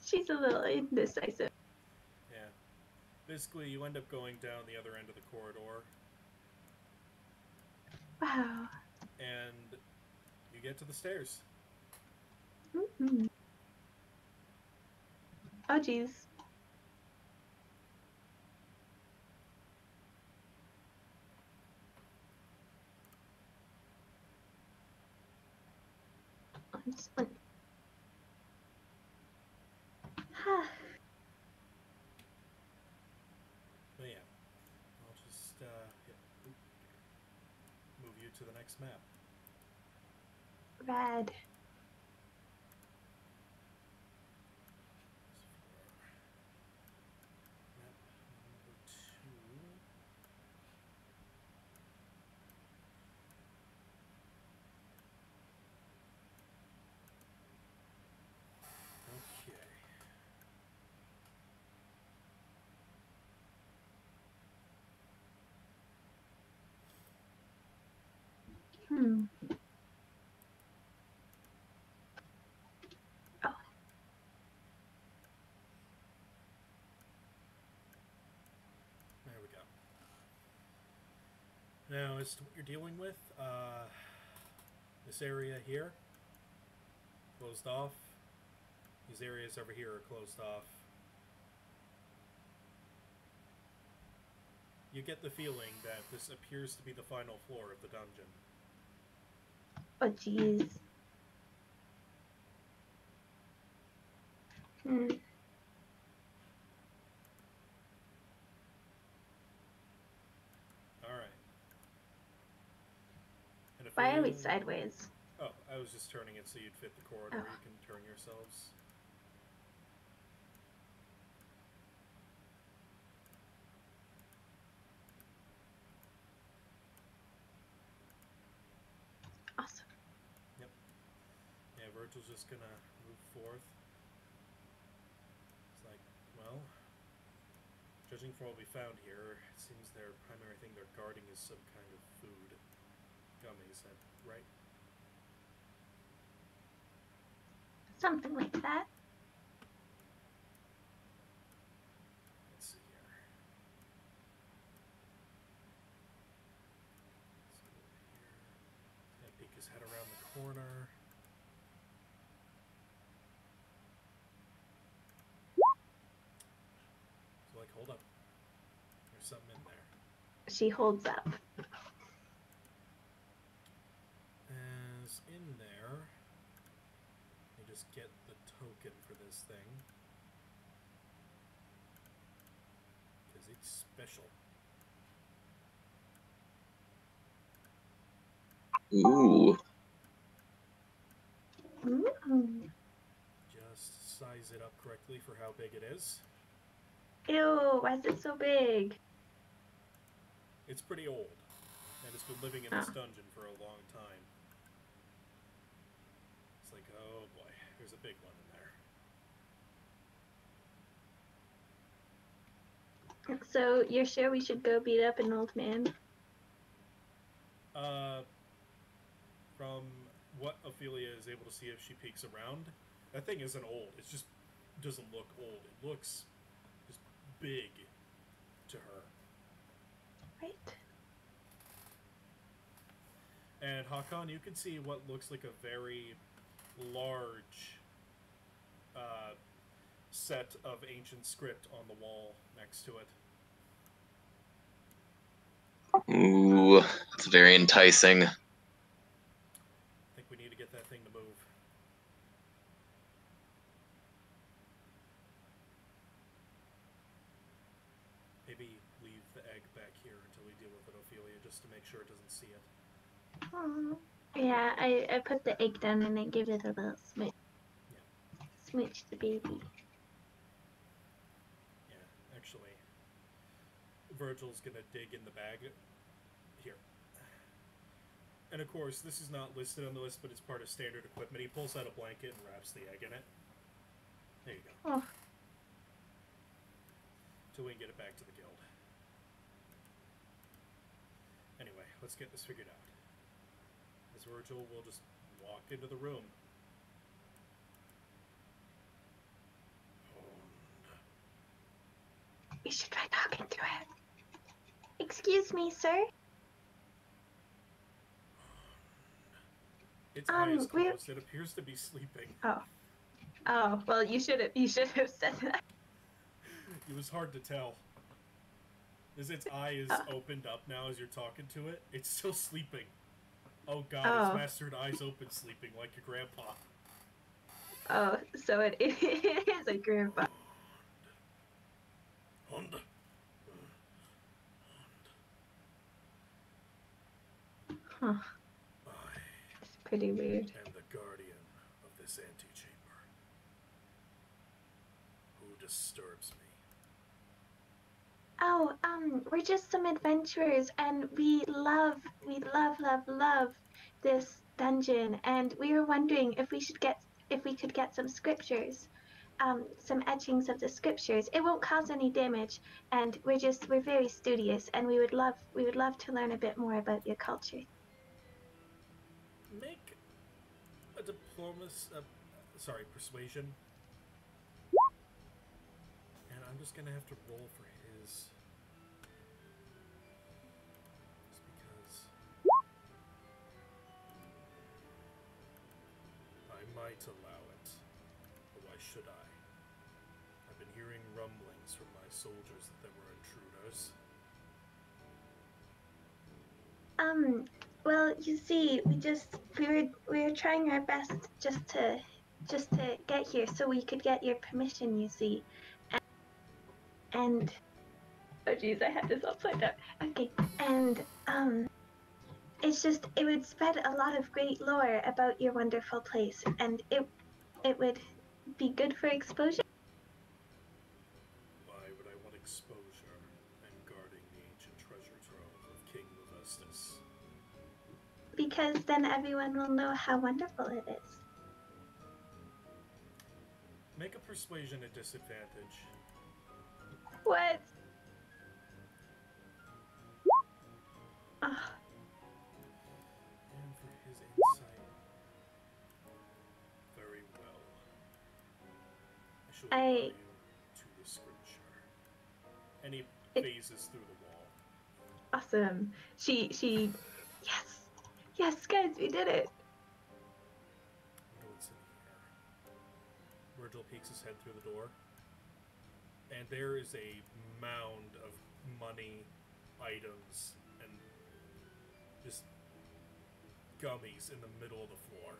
She's a little indecisive. Yeah. Basically, you end up going down the other end of the corridor. Wow. And you get to the stairs. Mm-hmm. Oh, jeez. But yeah, I'll just move you to the next map. Rad. Map number 2. Okay. Hmm. Oh. There we go. Now, as to what you're dealing with, this area here, closed off. These areas over here are closed off. You get the feeling that this appears to be the final floor of the dungeon. Oh, jeez. Hmm. Alright. Why are we sideways? Oh, I was just turning it so you'd fit the corridor. Oh. You can turn yourselves. Awesome. Yeah, Virgil's just gonna move forth. It's like, well, judging from what we found here, it seems their primary thing they're guarding is some kind of food. Gummies, right? Something like that. Let's see here. Let's go over here. He's gonna peek his head around the corner. So like, hold up. There's something in there. She holds up. As in there, you just get the token for this thing. Because it's special. Ooh. perfectly for how big it is. Ew, why is it so big? It's pretty old, and it's been living in this dungeon for a long time. It's like, oh boy, there's a big one in there. So you're sure we should go beat up an old man? From what Ophelia is able to see if she peeks around, that thing isn't old. It just doesn't look old. It looks just big to her. Right. And Hakan, you can see what looks like a very large set of ancient script on the wall next to it. Ooh, it's very enticing. I think we need to get that thing to move. Maybe leave the egg back here until we deal with it, Ophelia, just to make sure it doesn't see it. Aww. Yeah, I put the egg down and I give it a little smooch. Yeah. Smooch the baby. Yeah, actually, Virgil's gonna dig in the bag. Here. And of course, this is not listed on the list, but it's part of standard equipment. He pulls out a blanket and wraps the egg in it. There you go. Oh. Till we can get it back to the guild. Anyway, let's get this figured out. As Virgil will just walk into the room. We should try talking to it. Excuse me, sir. Its eyes closed. It appears to be sleeping. Oh. Oh, well, you should have said that. It was hard to tell. As its eye is opened up now as you're talking to it, it's still sleeping. Oh god, its mastered eyes open sleeping like your grandpa. Oh, so it is a grandpa. Huh. It's pretty weird. I am the guardian of this antechamber. Who disturbs me? Oh, we're just some adventurers, and we love this dungeon, and we were wondering if we could get some scriptures, some etchings of the scriptures. It won't cause any damage, and we're very studious, and we would love to learn a bit more about your culture. Make a persuasion. And I'm just gonna have to roll for his. Just because I might allow it. But why should I? I've been hearing rumblings from my soldiers that there were intruders. Well, you see, we were trying our best just to get here so we could get your permission, you see. And oh geez, I had this upside down. Okay, and it's just it would spread a lot of great lore about your wonderful place, and it would be good for exposure. Why would I want exposure? I'm guarding the ancient treasure trove of King Lavestus. Because then everyone will know how wonderful it is. Make a persuasion at disadvantage. What? Oh. And for his insight. Very well. I shall allow you to the scripture. And he phases through the wall. Awesome. She Yes, guys, we did it. I wonder what's in here. Virgil peeks his head through the door. And there is a mound of money, items, and just gummies in the middle of the floor.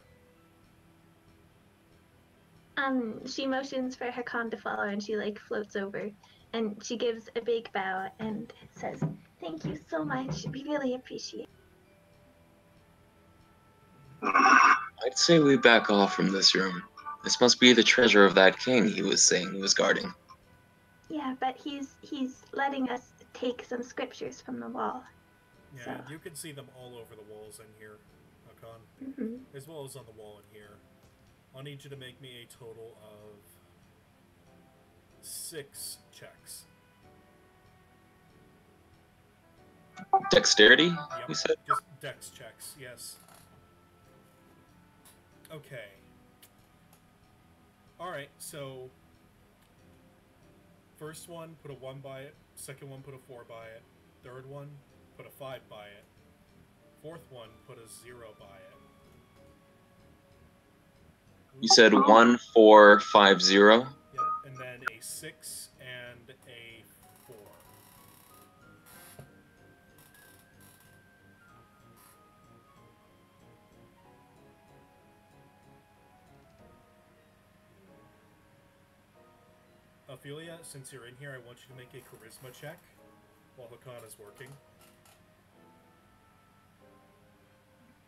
She motions for Hakan to follow, and she floats over, and she gives a big bow and says, "Thank you so much. We really appreciate it." I'd say we back off from this room. This must be the treasure of that king he was saying he was guarding. Yeah, but he's letting us take some scriptures from the wall. Yeah, So. and you can see them all over the walls in here, Hakan, Hmm. as well as on the wall in here. I'll need you to make me a total of 6 checks. Dexterity, Yep, you said? just dex checks, yes. Okay. Alright, so first one, put a 1 by it. Second one, put a 4 by it. Third one, put a 5 by it. Fourth one, put a 0 by it. You said 1, 4, 5, 0? Yep, and then a 6 and a 4. Ophelia, since you're in here, I want you to make a charisma check while Hakan is working.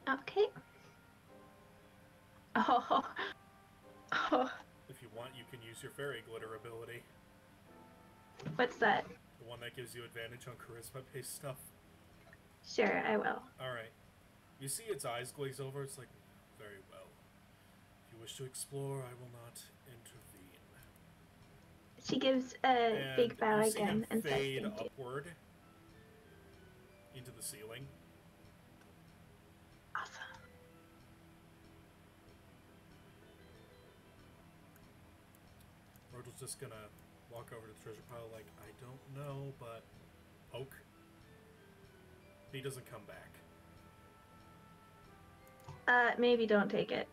Okay. Oh. Oh. If you want, you can use your fairy glitter ability. What's that? The one that gives you advantage on charisma-based stuff. Sure, I will. Alright. You see its eyes glaze over, it's like, very well. If you wish to explore, I will not intervene. She gives a And big bow you see again him and says fade thank you. upward into the ceiling. Awesome. Virgil's just gonna walk over to the treasure pile like, I don't know, but poke. He doesn't come back. Maybe don't take it.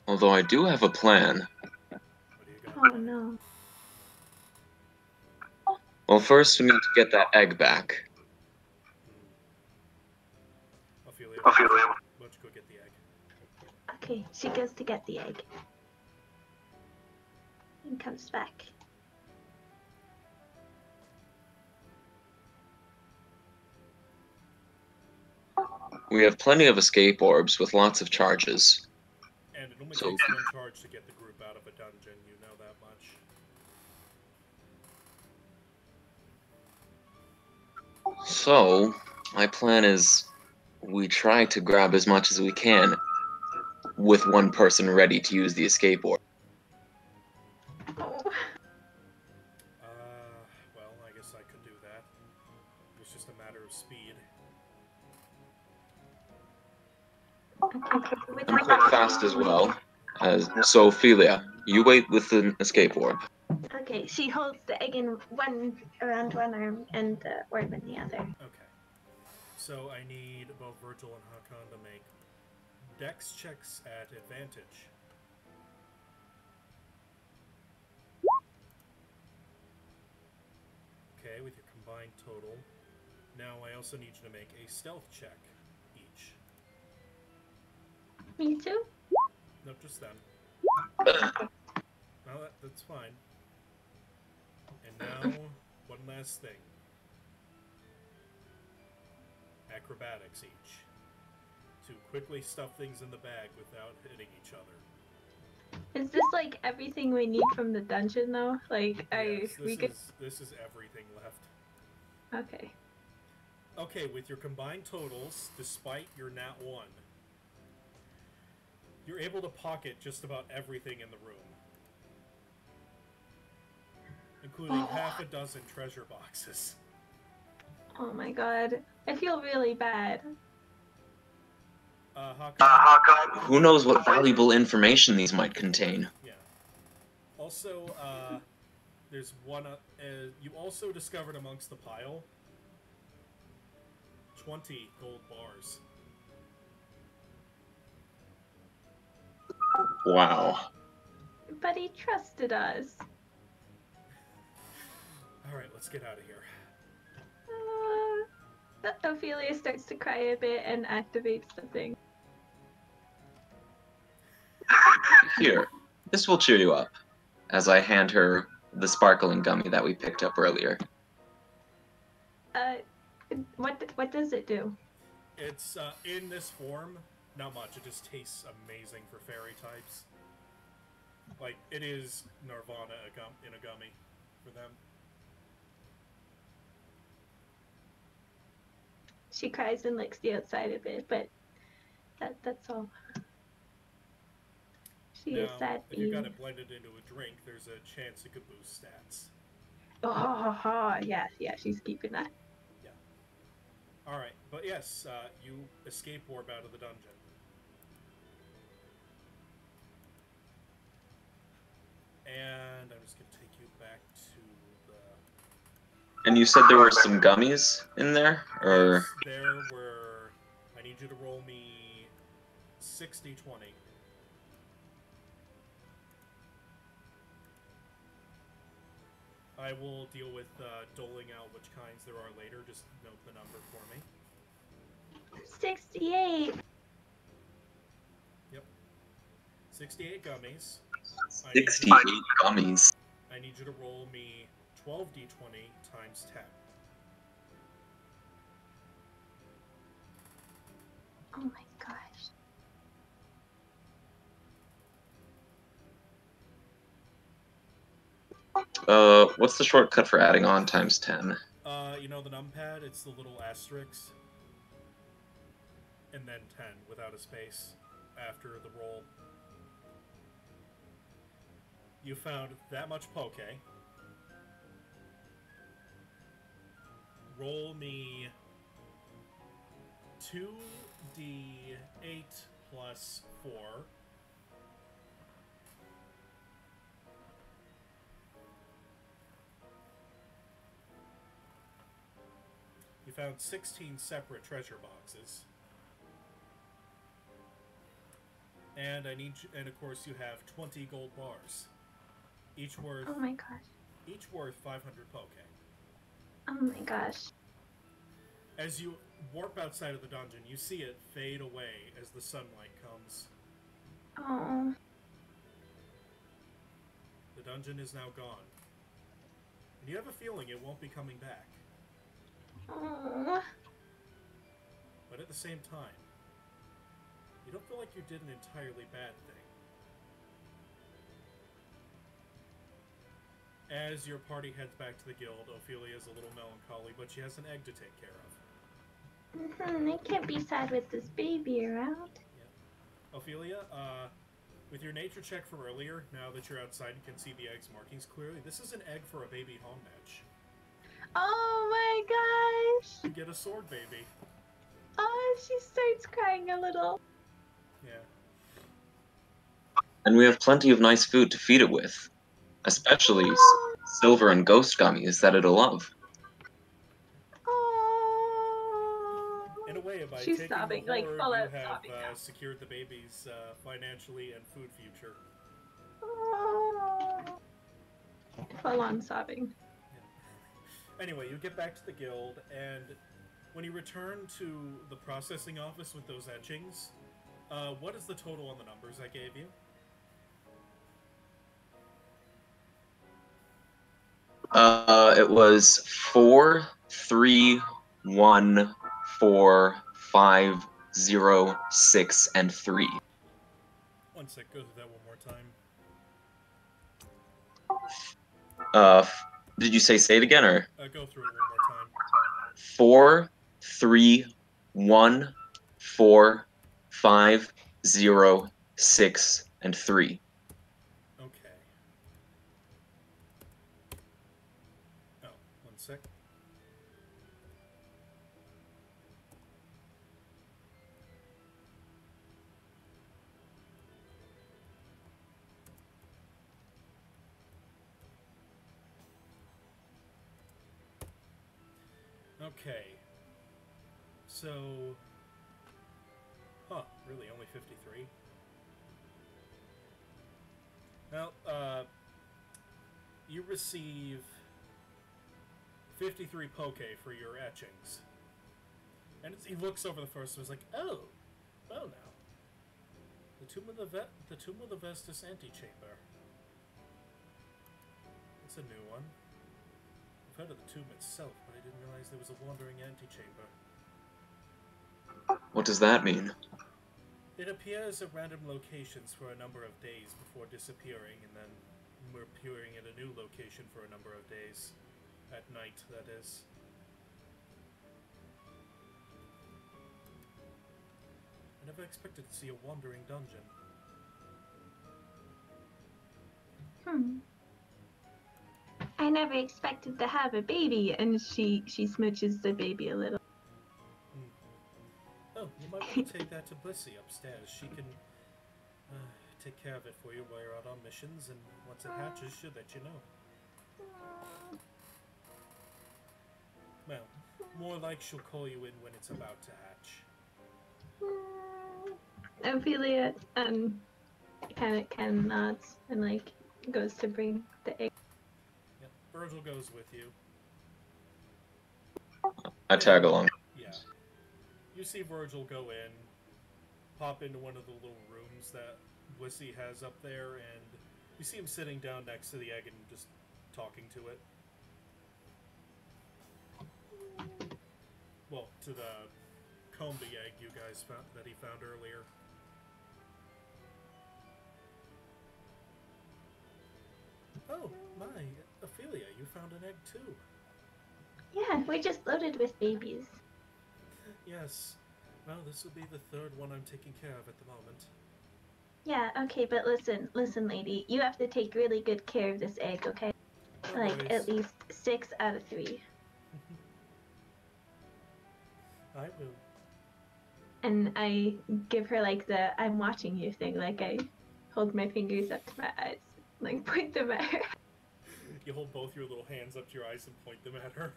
Although I do have a plan. What do you got? Oh no. Well, first we need to get that egg back. Ophelia, why don't you go get the egg? Okay, she goes to get the egg. And comes back. We have plenty of escape orbs with lots of charges. And it only So- takes 1 charge to get the group out of a dungeon, you know that much. So, my plan is we try to grab as much as we can with one person ready to use the escape orb. Oh. Well, I guess I could do that. It's just a matter of speed. Okay. With I'm quite fast as well. So, Ophelia, you wait with the escape orb. Okay, she holds the egg in around one arm and the orb in the other. Okay. So I need both Virgil and Hakan to make dex checks at advantage. Okay, with your combined total. Now I also need you to make a stealth check each. Me too? Nope, just them. No, that's fine. And now, one last thing. Acrobatics each. To quickly stuff things in the bag without hitting each other. Is this like everything we need from the dungeon though? Like Yes, we could this is everything left. Okay. Okay, with your combined totals, despite your nat 1, you're able to pocket just about everything in the room. Including half a dozen treasure boxes. Oh my god. I feel really bad. Hakan, Who knows what valuable information these might contain? yeah. Also, there's one, you also discovered amongst the pile 20 gold bars. Wow. But he trusted us. Alright, let's get out of here. Ophelia starts to cry a bit and activates the thing. Here, this will cheer you up, as I hand her the sparkling gummy that we picked up earlier. What does it do? It's, in this form, Not much. It just tastes amazing for fairy types. Like, it is Nirvana in a gummy for them. She cries and licks the outside of it, but that's all. She is Now, sad. if you got it blended into a drink, there's a chance it could boost stats. Oh, yeah, she's keeping that. Yeah. Alright, but yes, you escape warp out of the dungeon. And I'm just going to take you back to the... And you said there were some gummies in there? Or... Yes, there were... I need you to roll me 60-20. I will deal with doling out which kinds there are later. Just note the number for me. 68. Yep. 68 gummies. 68 gummies. I need you to roll me 12d20 times 10. Oh my gosh. What's the shortcut for adding on times 10? You know the numpad? It's the little asterisk. And then 10 without a space after the roll. You found that much poke. Roll me 2d8 plus 4. You found 16 separate treasure boxes. And I need you, and of course you have 20 gold bars. Each worth Oh my gosh. 500 poke. Oh my gosh. As you warp outside of the dungeon, you see it fade away as the sunlight comes. Oh. The dungeon is now gone. And you have a feeling it won't be coming back. Oh. But at the same time, you don't feel like you did an entirely bad thing. As your party heads back to the guild, Ophelia is a little melancholy, but she has an egg to take care of. I can't be sad with this baby around. Yeah. Ophelia, with your nature check from earlier, now that you're outside and can see the egg's markings clearly, this is an egg for a baby Honmech. Oh my gosh. You get a sword baby. Oh, she starts crying a little. Yeah. And we have plenty of nice food to feed it with. Especially Oh. silver and ghost gummies that it'll love. Oh. In a way, by She's taking sobbing, the like, horde, full you out have sobbing now. secured the baby's financially and food future. Oh. Full on sobbing. Anyway, you get back to the guild, and when you return to the processing office with those etchings, what is the total on the numbers I gave you? It was 4, 3, 1, 4, 5, 0, 6, and 3. One sec, go through that one more time. Did you say it again, or? Go through it one more time. 4, 3, 1, 4, 5, 0, 6, and 3. Okay. Oh, one sec. Okay. So... Huh, really, only 53? Well, you receive 53 poke for your etchings. And he looks over the first one and is like, oh now. The Tomb of the Vestus Antechamber. It's a new one. I've heard of the tomb itself, but I didn't realize there was a wandering antechamber. What does that mean? It appears at random locations for a number of days before disappearing, and then we're appearing at a new location for a number of days. At night, that is. I never expected to see a wandering dungeon. I never expected to have a baby, and she smooches the baby a little. Oh, you might want to take that to Blissey upstairs. She can take care of it for you while you're out on missions, and once it hatches, she'll let you know. Well, more like she'll call you in when it's about to hatch. Ophelia kind of nods and like goes to bring the egg. Yep, Virgil goes with you. I tag along. Yeah. You see Virgil go in, pop into one of the little rooms that Blissey has up there, and you see him sitting down next to the egg and just talking to it. Well, to the Combi egg you guys found that he found earlier. Oh, my, Ophelia, you found an egg too. Yeah, we're just loaded with babies. Yes. Well, this will be the third one I'm taking care of at the moment. Yeah, okay, but listen, lady, you have to take really good care of this egg, okay? No Like worries. at least 6 out of 3. I will. And I give her like the "I'm watching you" thing. Like I hold my fingers up to my eyes, like point them at her. You hold both your little hands up to your eyes and point them at her.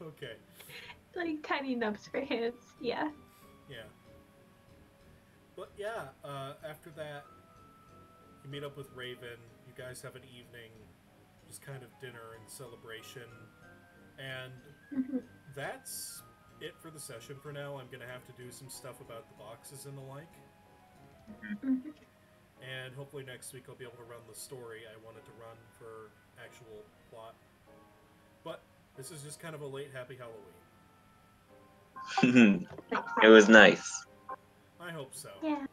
Okay. Like tiny nubs for hands. Yeah. Yeah. But yeah, after that, you meet up with Raven. You guys have an evening, just kind of dinner and celebration. And that's it for the session for now. I'm going to have to do some stuff about the boxes and the like. And hopefully next week I'll be able to run the story I wanted to run for actual plot. But this is just kind of a late Happy Halloween. It was nice. I hope so. Yeah.